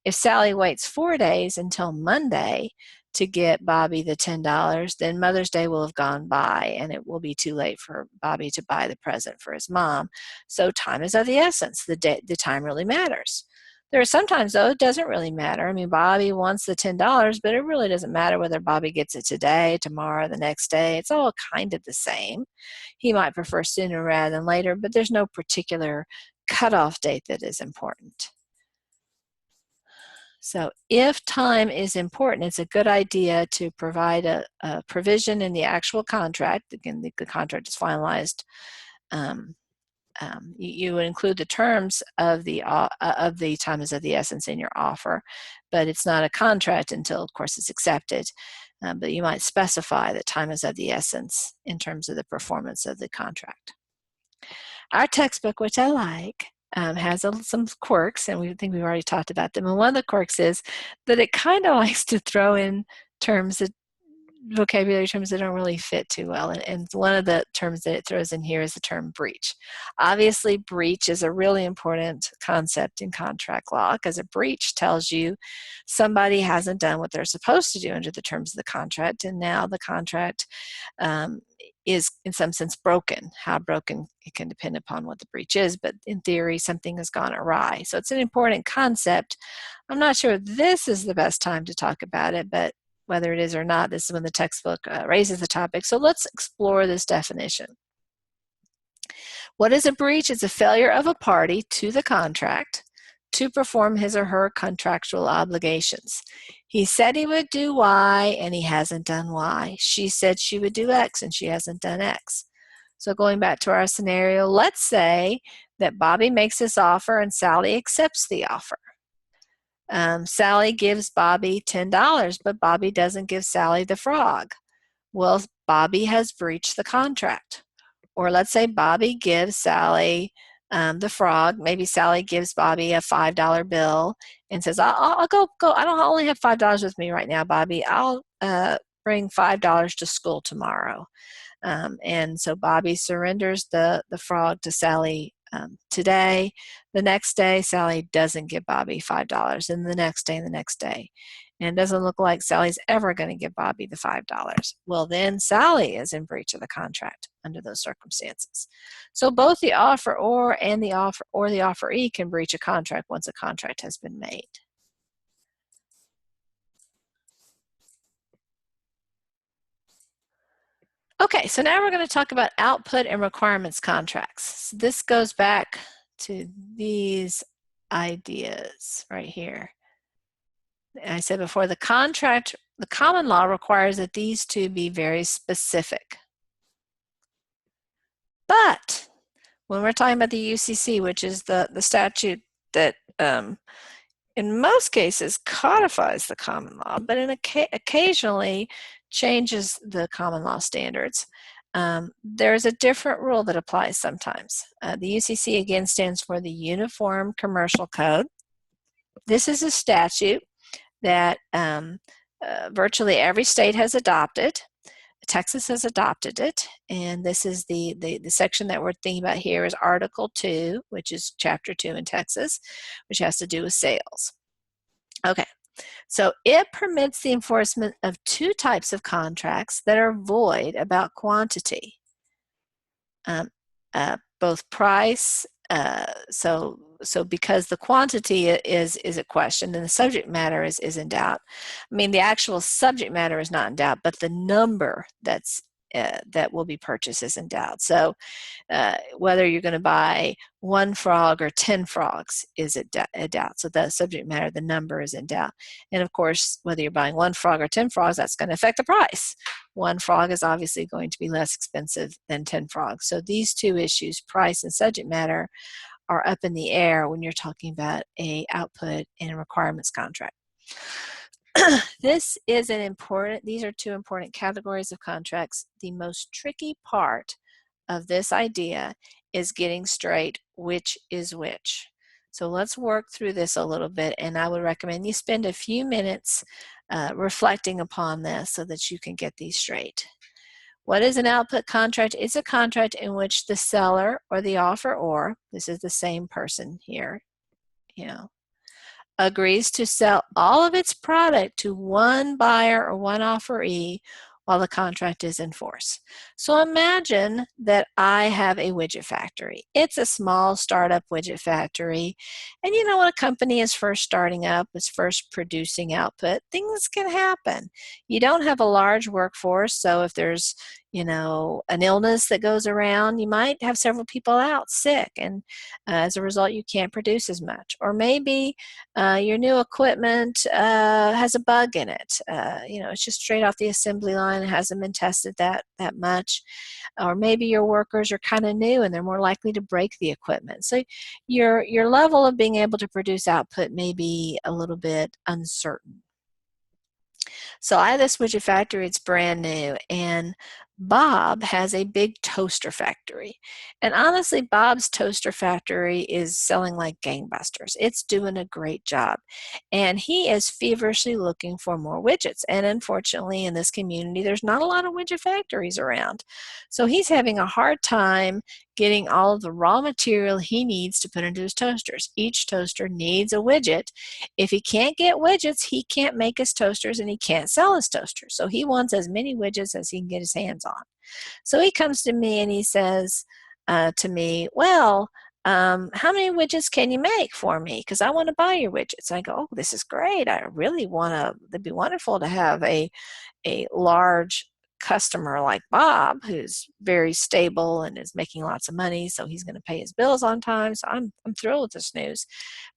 If Sally waits 4 days until Monday to get Bobby the $10, then Mother's Day will have gone by and it will be too late for Bobby to buy the present for his mom. So time is of the essence. The time really matters. There are sometimes, though, it doesn't really matter. I mean, Bobby wants the $10, but it really doesn't matter whether Bobby gets it today, tomorrow, the next day. It's all kind of the same. He might prefer sooner rather than later, but there's no particular cutoff date that is important. So if time is important, it's a good idea to provide a provision in the actual contract. Again, the contract is finalized. You would include the terms of the time is of the essence in your offer, but it's not a contract until, of course, it's accepted. But you might specify that time is of the essence in terms of the performance of the contract. Our textbook, which I like, has some quirks, and we think we've already talked about them. And one of the quirks is that it kind of likes to throw in terms that vocabulary terms that don't really fit too well. And one of the terms that it throws in here is the term breach. Obviously, breach is a really important concept in contract law, because a breach tells you somebody hasn't done what they're supposed to do under the terms of the contract, and now the contract is in some sense broken. How broken, it can depend upon what the breach is, but in theory something has gone awry. So it's an important concept. I'm not sure this is the best time to talk about it, but whether it is or not, this is when the textbook raises the topic. So let's explore this definition. What is a breach? It's a failure of a party to the contract to perform his or her contractual obligations. He said he would do Y and he hasn't done Y. She said she would do X and she hasn't done X. So going back to our scenario, let's say that Bobby makes this offer and Sally accepts the offer. Sally gives Bobby $10, but Bobby doesn't give Sally the frog. Well, Bobby has breached the contract. Or let's say Bobby gives Sally the frog. Maybe Sally gives Bobby a $5 bill and says, I'll go. I only have $5 with me right now, Bobby. I'll bring $5 to school tomorrow. And so Bobby surrenders the frog to Sally today. The next day, Sally doesn't give Bobby $5, and the next day, and the next day. And it doesn't look like Sally's ever going to give Bobby the $5. Well, then Sally is in breach of the contract under those circumstances. So both the offeror and the offeree can breach a contract once a contract has been made. Okay, so now we're going to talk about output and requirements contracts. So this goes back to these ideas right here. I said before, the contract, the common law requires that these two be very specific. But when we're talking about the UCC, which is the statute that in most cases codifies the common law, but occasionally changes the common law standards, there's a different rule that applies sometimes. The UCC again stands for the Uniform Commercial Code. This is a statute that virtually every state has adopted. Texas has adopted it, and this is the section that we're thinking about here is Article 2, which is Chapter 2 in Texas, which has to do with sales. Okay, so it permits the enforcement of two types of contracts that are void about quantity. Both price, so because the quantity is a question and the subject matter is in doubt. I mean, the actual subject matter is not in doubt, but the number that will be purchased is in doubt. So whether you're going to buy 1 frog or 10 frogs is a doubt. So the subject matter, the number is in doubt. And of course, whether you're buying 1 frog or 10 frogs, that's going to affect the price. 1 frog is obviously going to be less expensive than 10 frogs. So these two issues, price and subject matter, are up in the air when you're talking about a output and requirements contract. These are two important categories of contracts. The most tricky part of this idea is getting straight which is which. So let's work through this a little bit, and I would recommend you spend a few minutes reflecting upon this so that you can get these straight. What is an output contract? It's a contract in which the seller or the offeror, this is the same person here, agrees to sell all of its product to one buyer or one offeree while the contract is in force. So imagine that I have a widget factory. It's a small startup widget factory. And you know, when a company is first starting up, is first producing output, things can happen. You don't have a large workforce, so if there's an illness that goes around, you might have several people out sick, and as a result you can't produce as much. Or maybe your new equipment has a bug in it. It's just straight off the assembly line, it hasn't been tested that much. Or maybe your workers are kind of new and they're more likely to break the equipment. So your level of being able to produce output may be a little bit uncertain. So I have this widget factory, it's brand new, and Bob has a big toaster factory. And honestly, Bob's toaster factory is selling like gangbusters. It's doing a great job. And he is feverishly looking for more widgets. And unfortunately, in this community, there's not a lot of widget factories around. So he's having a hard time getting all of the raw material he needs to put into his toasters. Each toaster needs a widget. If he can't get widgets, he can't make his toasters and he can't sell his toasters. So he wants as many widgets as he can get his hands on. So he comes to me and he says to me, well, how many widgets can you make for me? Because I want to buy your widgets. I go, oh, this is great. I really want to, it'd be wonderful to have a large customer like Bob, who's very stable and is making lots of money, so he's going to pay his bills on time. So I'm thrilled with this news,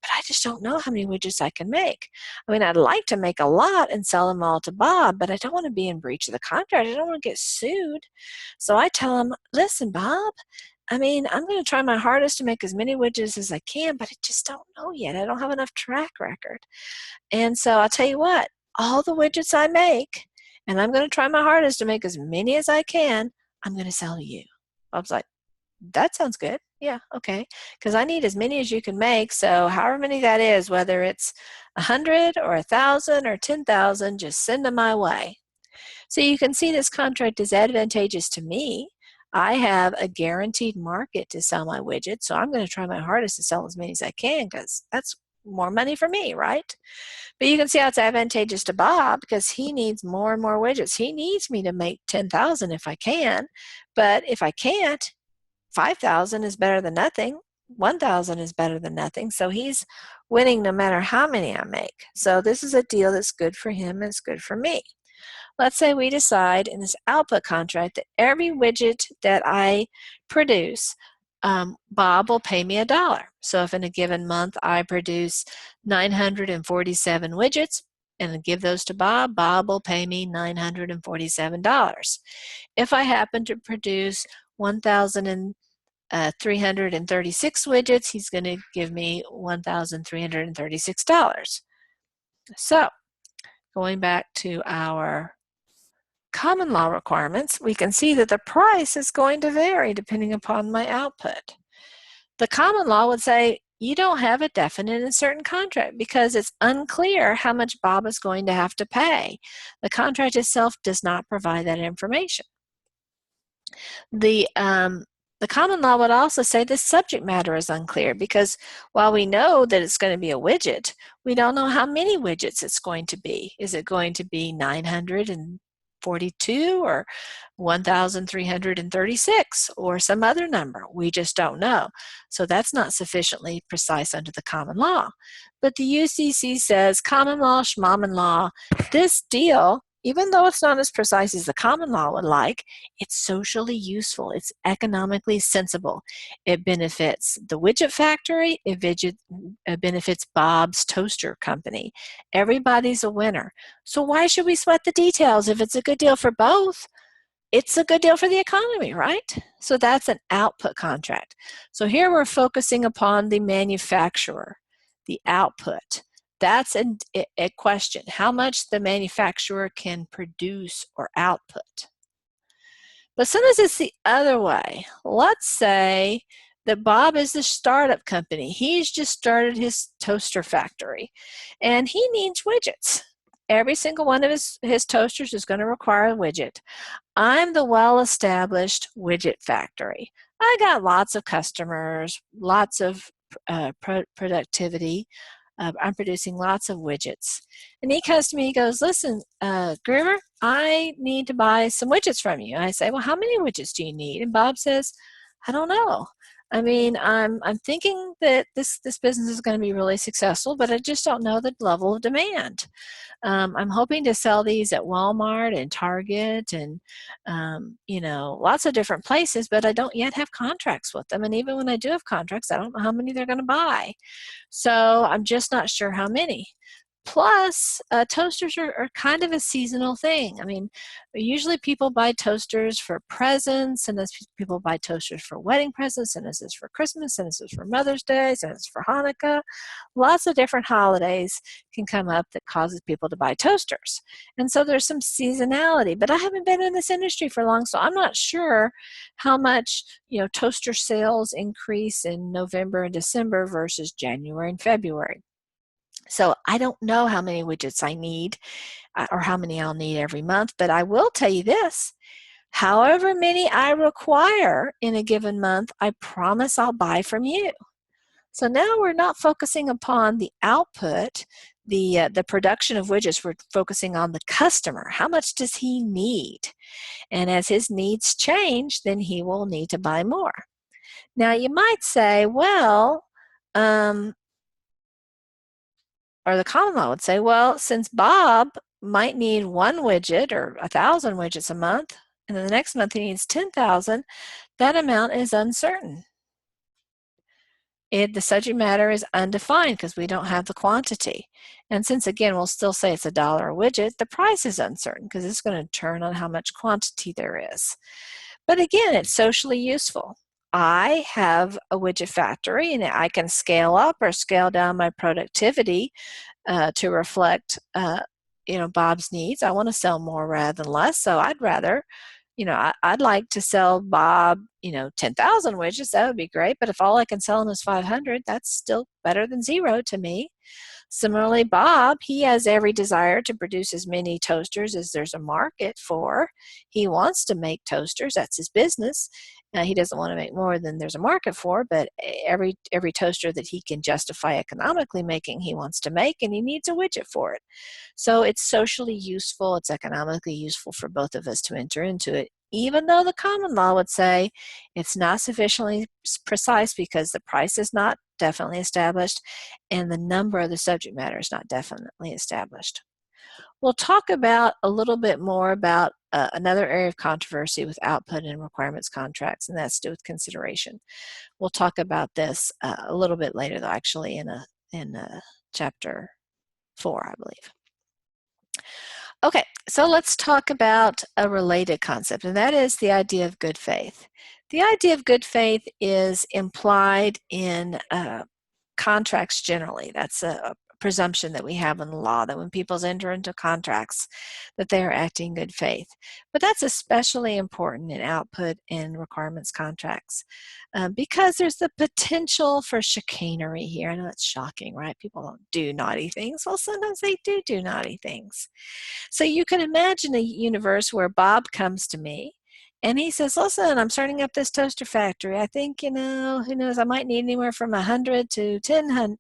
but I just don't know how many widgets I can make. I mean, I'd like to make a lot and sell them all to Bob, but I don't want to be in breach of the contract. I don't want to get sued. So I tell him, listen, Bob, I mean, I'm going to try my hardest to make as many widgets as I can, but I just don't know yet. I don't have enough track record. And so I'll tell you what, all the widgets I make, and I'm going to try my hardest to make as many as I can, I'm going to sell to you. Bob's like, that sounds good. Yeah, okay. Because I need as many as you can make. So however many that is, whether it's 100 or 1,000 or 10,000, just send them my way. So you can see this contract is advantageous to me. I have a guaranteed market to sell my widgets, so I'm going to try my hardest to sell as many as I can because that's more money for me, right? But you can see how it's advantageous to Bob because he needs more and more widgets. He needs me to make 10,000 if I can, but if I can't, 5,000 is better than nothing. 1,000 is better than nothing. So he's winning no matter how many I make. So this is a deal that's good for him and it's good for me. Let's say we decide in this output contract that every widget that I produce, Bob will pay me $1. So if in a given month I produce 947 widgets and give those to Bob, Bob will pay me $947. If I happen to produce 1,336 widgets, he's going to give me $1,336. So going back to our common law requirements, we can see that the price is going to vary depending upon my output. The common law would say you don't have a definite and certain contract because it's unclear how much Bob is going to have to pay. The contract itself does not provide that information. The common law would also say the subject matter is unclear because while we know that it's going to be a widget, we don't know how many widgets it's going to be. Is it going to be 942 or 1,336 or some other number? We just don't know. So that's not sufficiently precise under the common law. But the UCC says common law, schmommen law, this deal, even though it's not as precise as the common law would like, it's socially useful. It's economically sensible. It benefits the widget factory. It benefits Bob's toaster company. Everybody's a winner. So why should we sweat the details? If it's a good deal for both, it's a good deal for the economy, right? So that's an output contract. So here we're focusing upon the manufacturer, the output. That's a question, how much the manufacturer can produce or output. But sometimes it's the other way. Let's say that Bob is the startup company. He's just started his toaster factory and he needs widgets. Every single one of his toasters is going to require a widget. I'm the well-established widget factory. I got lots of customers, lots of productivity. I'm producing lots of widgets. And he comes to me, he goes, listen, Gruber, I need to buy some widgets from you. And I say, well, how many widgets do you need? And Bob says, I don't know. I mean, I'm thinking that this business is going to be really successful, but I just don't know the level of demand. I'm hoping to sell these at Walmart and Target and, you know, lots of different places, but I don't yet have contracts with them. And even when I do have contracts, I don't know how many they're going to buy. So I'm just not sure how many. Plus, toasters are kind of a seasonal thing. I mean, usually people buy toasters for presents, and people buy toasters for wedding presents, and this is for Christmas, and this is for Mother's Day, and it's for Hanukkah. Lots of different holidays can come up that causes people to buy toasters. And so there's some seasonality, but I haven't been in this industry for long, so I'm not sure how much, toaster sales increase in November and December versus January and February. So I don't know how many widgets I need or how many I'll need every month, but I will tell you this. However many I require in a given month, I promise I'll buy from you. So now we're not focusing upon the output, the production of widgets. We're focusing on the customer. How much does he need? And as his needs change, then he will need to buy more. Now you might say, well, or the common law would say, well, since Bob might need 1 widget or 1,000 widgets a month, and then the next month he needs 10,000, that amount is uncertain. The subject matter is undefined because we don't have the quantity. And since, again, we'll still say it's $1 a widget, the price is uncertain because it's going to turn on how much quantity there is. But again, it's socially useful. I have a widget factory, and I can scale up or scale down my productivity to reflect, Bob's needs. I want to sell more rather than less, so I'd rather, I'd like to sell Bob, 10,000 widgets. That would be great, but if all I can sell him is 500, that's still better than 0 to me. Similarly, Bob, he has every desire to produce as many toasters as there's a market for. He wants to make toasters. That's his business. He doesn't want to make more than there's a market for, but every toaster that he can justify economically making, he wants to make, and he needs a widget for it. So it's socially useful. It's economically useful for both of us to enter into it, even though the common law would say it's not sufficiently precise because the price is not definitely established and the number of the subject matter is not definitely established. We'll talk about a little bit more about another area of controversy with output and requirements contracts, and that's to do with consideration. We'll talk about this a little bit later, though, actually in chapter 4, I believe. Okay, so let's talk about a related concept, and that is the idea of good faith. The idea of good faith is implied in contracts generally. That's a presumption that we have in the law, that when people enter into contracts, that they are acting in good faith. But that's especially important in output and requirements contracts because there's the potential for chicanery here. I know it's shocking, right? People don't do naughty things. Well, sometimes they do naughty things. So you can imagine a universe where Bob comes to me and he says, listen, I'm starting up this toaster factory. I think, who knows, I might need anywhere from 100 to 10,000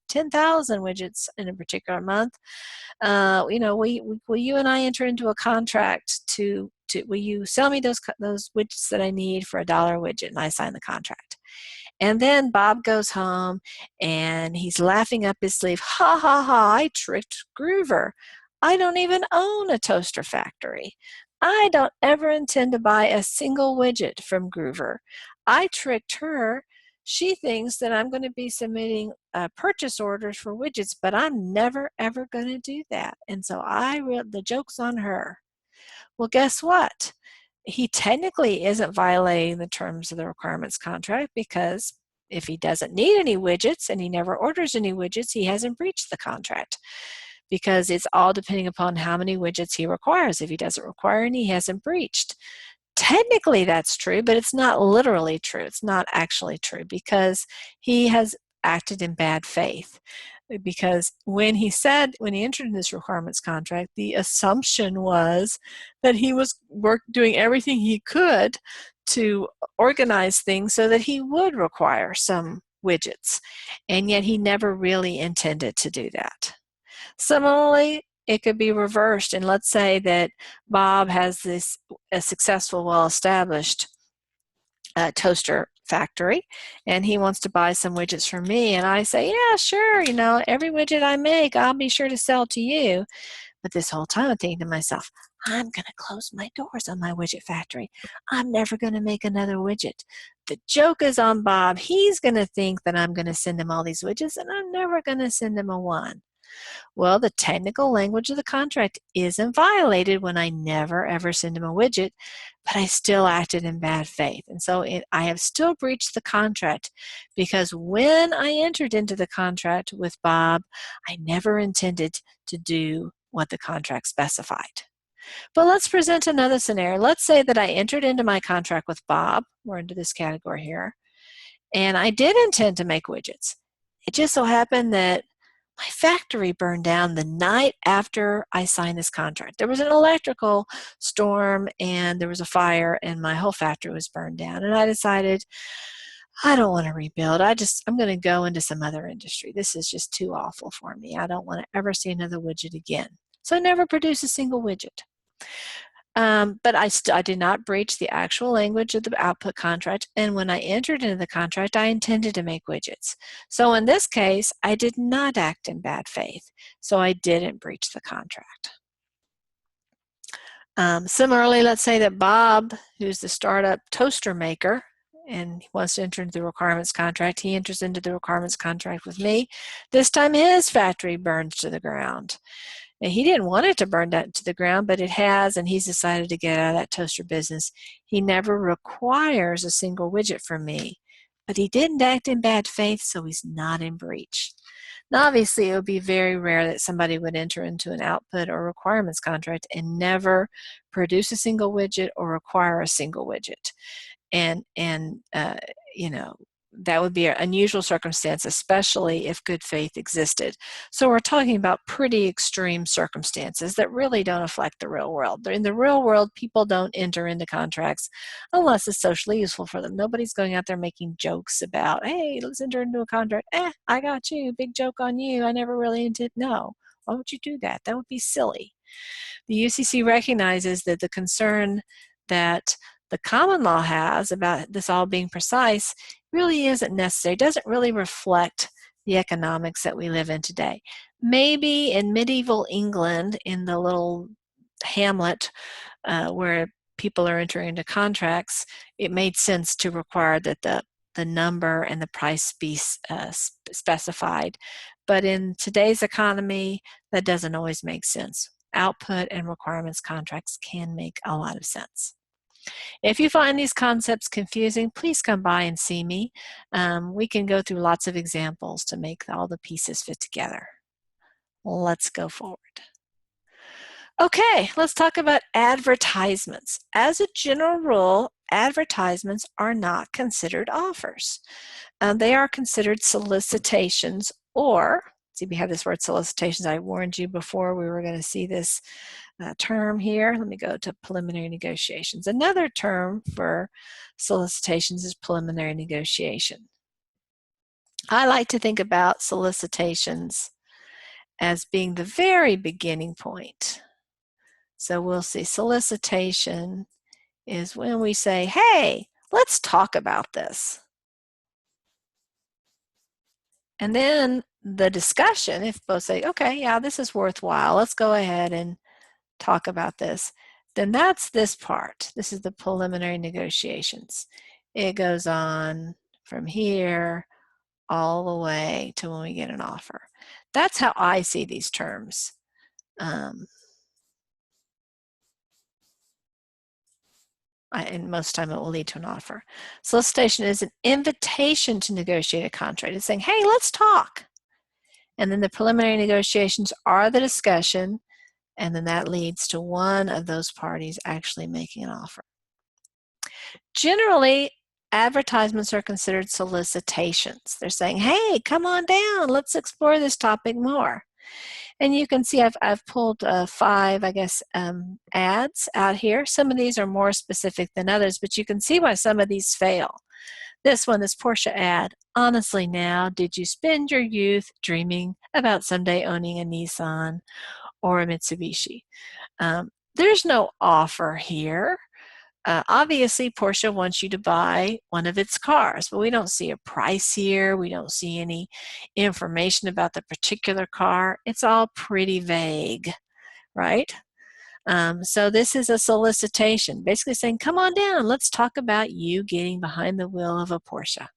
widgets in a particular month. Will you and I enter into a contract will you sell me those widgets that I need for $1 widget? And I sign the contract. And then Bob goes home and he's laughing up his sleeve. Ha ha ha, I tricked Groover. I don't even own a toaster factory. I don't ever intend to buy a single widget from Groover. I tricked her. She thinks that I'm going to be submitting purchase orders for widgets, but I'm never ever going to do that. And so the joke's on her. Well, guess what? He technically isn't violating the terms of the requirements contract because if he doesn't need any widgets and he never orders any widgets, he hasn't breached the contract because it's all depending upon how many widgets he requires. If he doesn't require any, he hasn't breached. Technically that's true, but it's not literally true. It's not actually true because he has acted in bad faith. Because when he entered in this requirements contract, the assumption was that he was doing everything he could to organize things so that he would require some widgets, and yet he never really intended to do that. Similarly, it could be reversed, and let's say that Bob has a successful, well-established toaster factory, and he wants to buy some widgets from me, and I say, yeah, sure, every widget I make, I'll be sure to sell to you. But this whole time I'm thinking to myself, I'm going to close my doors on my widget factory. I'm never going to make another widget. The joke is on Bob. He's going to think that I'm going to send him all these widgets, and I'm never going to send him a one. Well, the technical language of the contract isn't violated when I never ever send him a widget, but I still acted in bad faith. And so I have still breached the contract because when I entered into the contract with Bob, I never intended to do what the contract specified. But let's present another scenario. Let's say that I entered into my contract with Bob, we're into this category here, and I did intend to make widgets. It just so happened that my factory burned down the night after I signed this contract. There was an electrical storm and there was a fire and my whole factory was burned down. And I decided, I don't want to rebuild. I'm going to go into some other industry. This is just too awful for me. I don't want to ever see another widget again. So I never produced a single widget. But I did not breach the actual language of the output contract, and when I entered into the contract, I intended to make widgets. So in this case, I did not act in bad faith, so I didn't breach the contract. Similarly, let's say that Bob, who's the startup toaster maker, and he wants to enter into the requirements contract, he enters into the requirements contract with me. This time his factory burns to the ground. Now, he didn't want it to burn down to the ground, but it has, and he's decided to get out of that toaster business. He never requires a single widget from me, but he didn't act in bad faith, so he's not in breach. Now, obviously, it would be very rare that somebody would enter into an output or requirements contract and never produce a single widget or require a single widget. And you know, that would be an unusual circumstance, especially if good faith existed. So we're talking about pretty extreme circumstances that really don't affect the real world. In the real world, people don't enter into contracts unless it's socially useful for them. Nobody's going out there making jokes about, hey, let's enter into a contract. I got you, big joke on you. I never really intended. No, why would you do that? That would be silly. The UCC recognizes that the concern that the common law has about this all being precise really isn't necessary. It doesn't really reflect the economics that we live in today. Maybe in medieval England, in the little hamlet where people are entering into contracts, it made sense to require that the number and the price be specified. But in today's economy, that doesn't always make sense. Output and requirements contracts can make a lot of sense. If you find these concepts confusing, please come by and see me. We can go through lots of examples to make all the pieces fit together. Let's go forward. Okay, let's talk about advertisements. As a general rule, advertisements are not considered offers. They are considered solicitations, or, see, we have this word solicitations. I warned you before we were going to see this term here. Let me go to preliminary negotiations. Another term for solicitations is preliminary negotiation. I like to think about solicitations as being the very beginning point. So we'll see solicitation is when we say, hey, let's talk about this. And then the discussion, if both say, okay, yeah, this is worthwhile, let's go ahead and talk about this, then that's this part. This is the preliminary negotiations. It goes on from here all the way to when we get an offer. That's how I see these terms. And most time it will lead to an offer. Solicitation is an invitation to negotiate a contract. It's saying, hey, let's talk. And then the preliminary negotiations are the discussion, and then that leads to one of those parties actually making an offer. Generally, advertisements are considered solicitations. They're saying, hey, come on down, let's explore this topic more. And you can see I've pulled 5, I guess, ads out here. Some of these are more specific than others, but you can see why some of these fail. This one, this Porsche ad. Honestly now, did you spend your youth dreaming about someday owning a Nissan or a Mitsubishi? There's no offer here. Obviously, Porsche wants you to buy one of its cars, but we don't see a price here. We don't see any information about the particular car. It's all pretty vague, right? So this is a solicitation, basically saying, come on down, let's talk about you getting behind the wheel of a Porsche.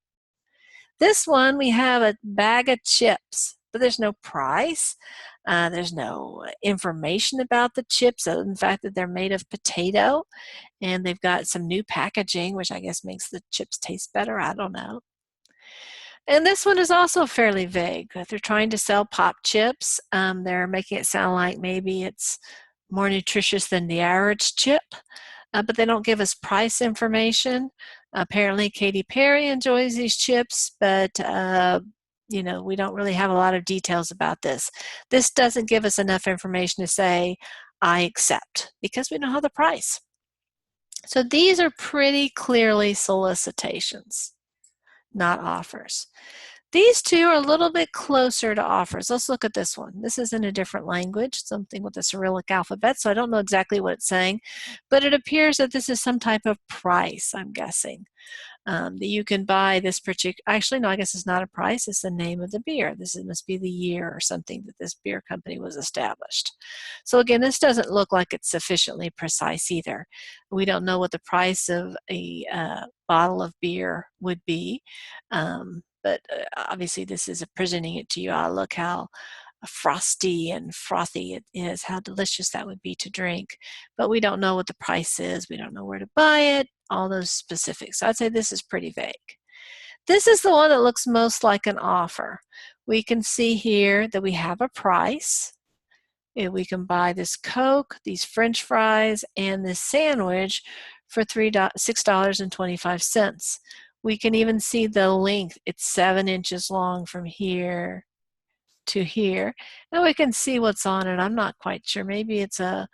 This one, we have a bag of chips. but there's no price. There's no information about the chips other than the fact that they're made of potato, and they've got some new packaging, which I guess makes the chips taste better. I don't know. And this one is also fairly vague. If they're trying to sell pop chips, they're making it sound like maybe it's more nutritious than the average chip, but they don't give us price information. Apparently, Katy Perry enjoys these chips, but you know, we don't really have a lot of details about this. This doesn't give us enough information to say, I accept, because we don't have the price. So these are pretty clearly solicitations, not offers. These two are a little bit closer to offers. Let's look at this one. This is in a different language, something with a Cyrillic alphabet, so I don't know exactly what it's saying, but it appears that this is some type of price, I'm guessing. That you can buy this particular, actually no, I guess it's not a price, it's the name of the beer. Must be the year or something that this beer company was established. So again, this doesn't look like it's sufficiently precise either. We don't know what the price of a bottle of beer would be, but obviously this is presenting it to you. Look how frosty and frothy it is, how delicious that would be to drink, but we don't know what the price is, we don't know where to buy it, all those specifics. So I'd say this is pretty vague. This is the one that looks most like an offer. We can see here that we have a price. We can buy this Coke, these French fries, and this sandwich for $6.25. We can even see the length. It's 7 inches long from here to here, and we can see what's on it. I'm not quite sure. Maybe it's a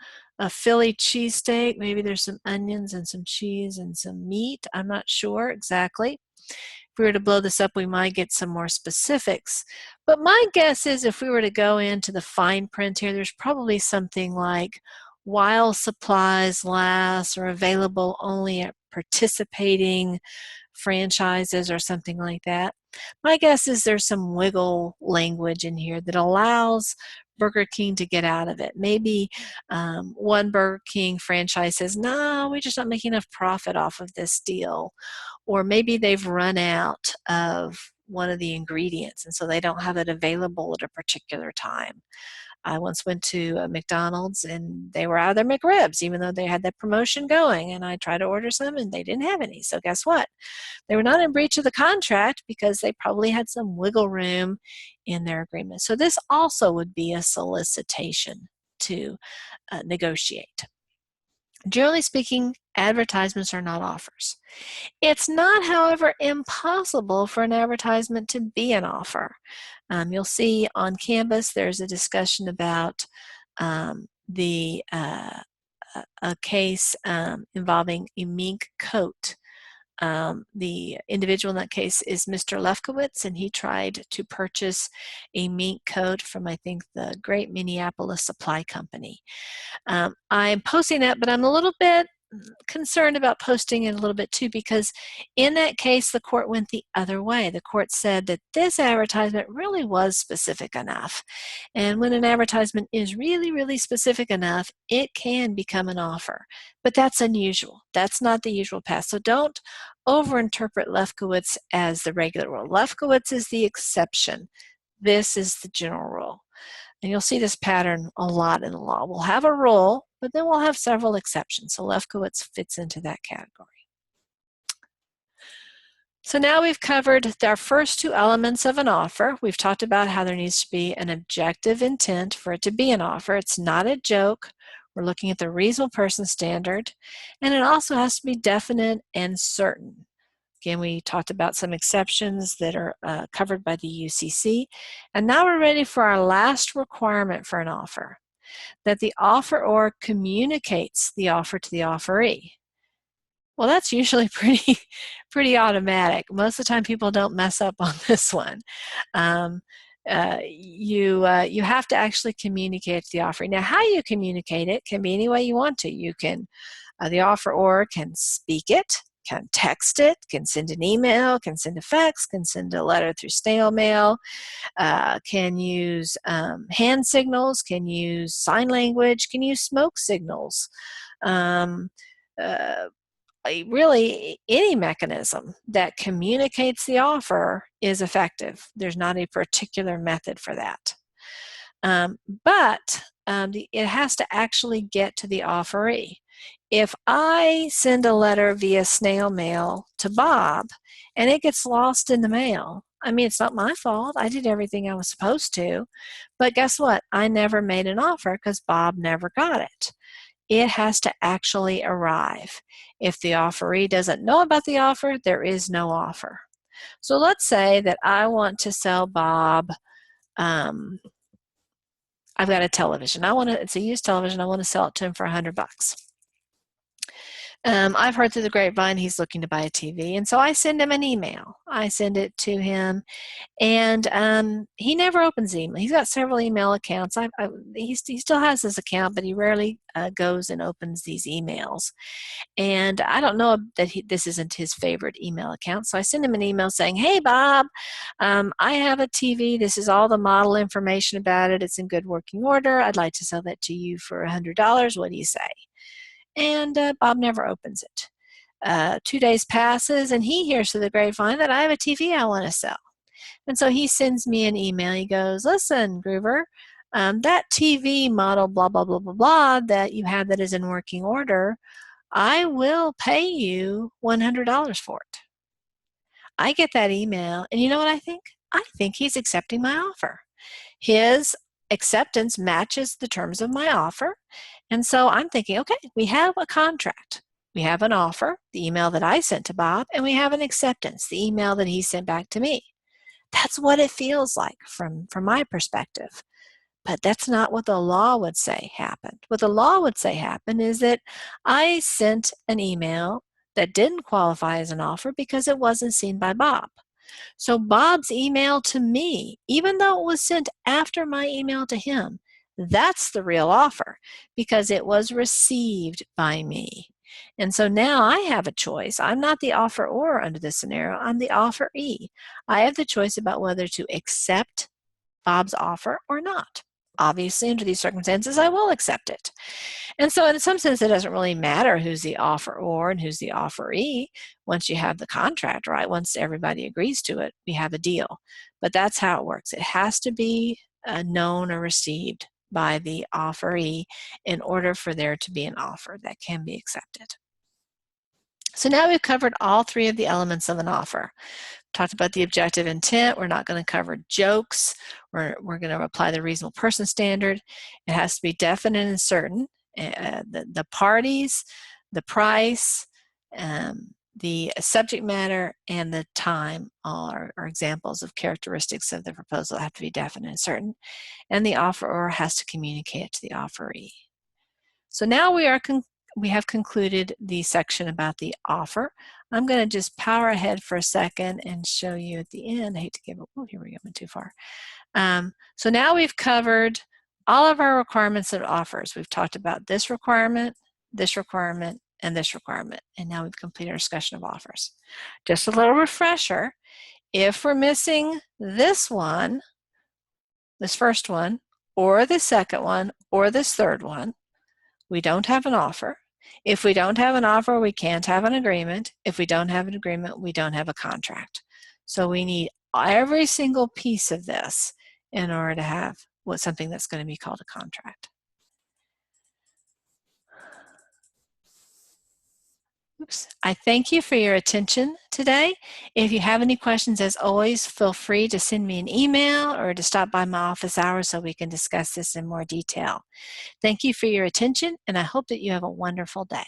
Philly cheesesteak. Maybe there's some onions and some cheese and some meat. I'm not sure exactly. If we were to blow this up, we might get some more specifics. But my guess is if we were to go into the fine print here, there's probably something like while supplies last or available only at participating franchises or something like that. My guess is there's some wiggle language in here that allows Burger King to get out of it. Maybe one Burger King franchise says, no, we're just not making enough profit off of this deal. Or maybe they've run out of one of the ingredients and so they don't have it available at a particular time. I once went to a McDonald's and they were out of their McRibs, even though they had that promotion going, and I tried to order some and they didn't have any. So guess what? They were not in breach of the contract because they probably had some wiggle room in their agreement. So this also would be a solicitation to negotiate. Generally speaking, advertisements are not offers. It's not, however, impossible for an advertisement to be an offer. You'll see on Canvas there's a discussion about a case involving a mink coat. The individual in that case is Mr. Lefkowitz, and he tried to purchase a mink coat from, I think, the Great Minneapolis Supply Company. I'm posting that, but I'm a little bit concerned about posting it a little bit too, because in that case the court went the other way. The court said that this advertisement really was specific enough, and when an advertisement is really, really specific enough, it can become an offer. But that's unusual. That's not the usual path. So don't overinterpret Lefkowitz as the regular rule. Lefkowitz is the exception. This is the general rule. And you'll see this pattern a lot in the law. We'll have a rule, but then we'll have several exceptions. So Lefkowitz fits into that category. So now we've covered our first two elements of an offer. We've talked about how there needs to be an objective intent for it to be an offer. It's not a joke. We're looking at the reasonable person standard. And it also has to be definite and certain. Again, we talked about some exceptions that are covered by the UCC. And now we're ready for our last requirement for an offer, that the offeror communicates the offer to the offeree. Well, that's usually pretty automatic. Most of the time people don't mess up on this one. You have to actually communicate to the offeree. Now, how you communicate it can be any way you want to. You can, the offeror can speak it, can text it, can send an email, can send a fax, can send a letter through snail mail, can use hand signals, can use sign language, can use smoke signals. really any mechanism that communicates the offer is effective. There's not a particular method for that. It has to actually get to the offeree. If I send a letter via snail mail to Bob and it gets lost in the mail, I mean, it's not my fault. I did everything I was supposed to. But guess what? I never made an offer because Bob never got it. It has to actually arrive. If the offeree doesn't know about the offer, there is no offer. So let's say that I want to sell Bob, I've got a television. It's a used television. I want to sell it to him for $100. I've heard through the grapevine he's looking to buy a TV, and so I send him an email. I send it to him, and he never opens email. He's got several email accounts. He still has his account, but he rarely goes and opens these emails. And I don't know that this isn't his favorite email account, so I send him an email saying, "Hey, Bob, I have a TV. This is all the model information about it. It's in good working order. I'd like to sell that to you for $100. What do you say?" And Bob never opens it. 2 days passes, and he hears through the grapevine that I have a TV I want to sell. And so he sends me an email. He goes, "Listen, Groover, that TV model blah, blah, blah, blah, blah that you have that is in working order, I will pay you $100 for it." I get that email, and you know what I think? I think he's accepting my offer. His acceptance matches the terms of my offer, and so I'm thinking, okay, we have a contract. We have an offer, the email that I sent to Bob, and we have an acceptance, the email that he sent back to me. That's what it feels like from my perspective. But that's not what the law would say happened. What the law would say happened is that I sent an email that didn't qualify as an offer because it wasn't seen by Bob. So Bob's email to me, even though it was sent after my email to him, that's the real offer because it was received by me. And so now I have a choice. I'm not the offeror under this scenario. I'm the offeree. I have the choice about whether to accept Bob's offer or not. Obviously, under these circumstances, I will accept it. And so in some sense, it doesn't really matter who's the offeror and who's the offeree. Once you have the contract, right, once everybody agrees to it, we have a deal. But that's how it works. It has to be known or received by the offeree in order for there to be an offer that can be accepted. So now we've covered all three of the elements of an offer. Talked about the objective intent. We're not going to cover jokes. We're going to apply the reasonable person standard. It has to be definite and certain. The parties, the price, the subject matter, and the time are examples of characteristics of the proposal that have to be definite and certain. And the offeror has to communicate to the offeree. So now we have concluded the section about the offer. I'm going to just power ahead for a second and show you at the end. I hate to give it, oh, here we go, went too far. So now we've covered all of our requirements of offers. We've talked about this requirement, and this requirement, and now we've completed our discussion of offers. Just a little refresher, if we're missing this one, this first one, or the second one, or this third one, we don't have an offer. If we don't have an offer, we can't have an agreement. If we don't have an agreement, we don't have a contract. So we need every single piece of this in order to have something that's going to be called a contract. Oops. I thank you for your attention today. If you have any questions, as always, feel free to send me an email or to stop by my office hours so we can discuss this in more detail. Thank you for your attention, and I hope that you have a wonderful day.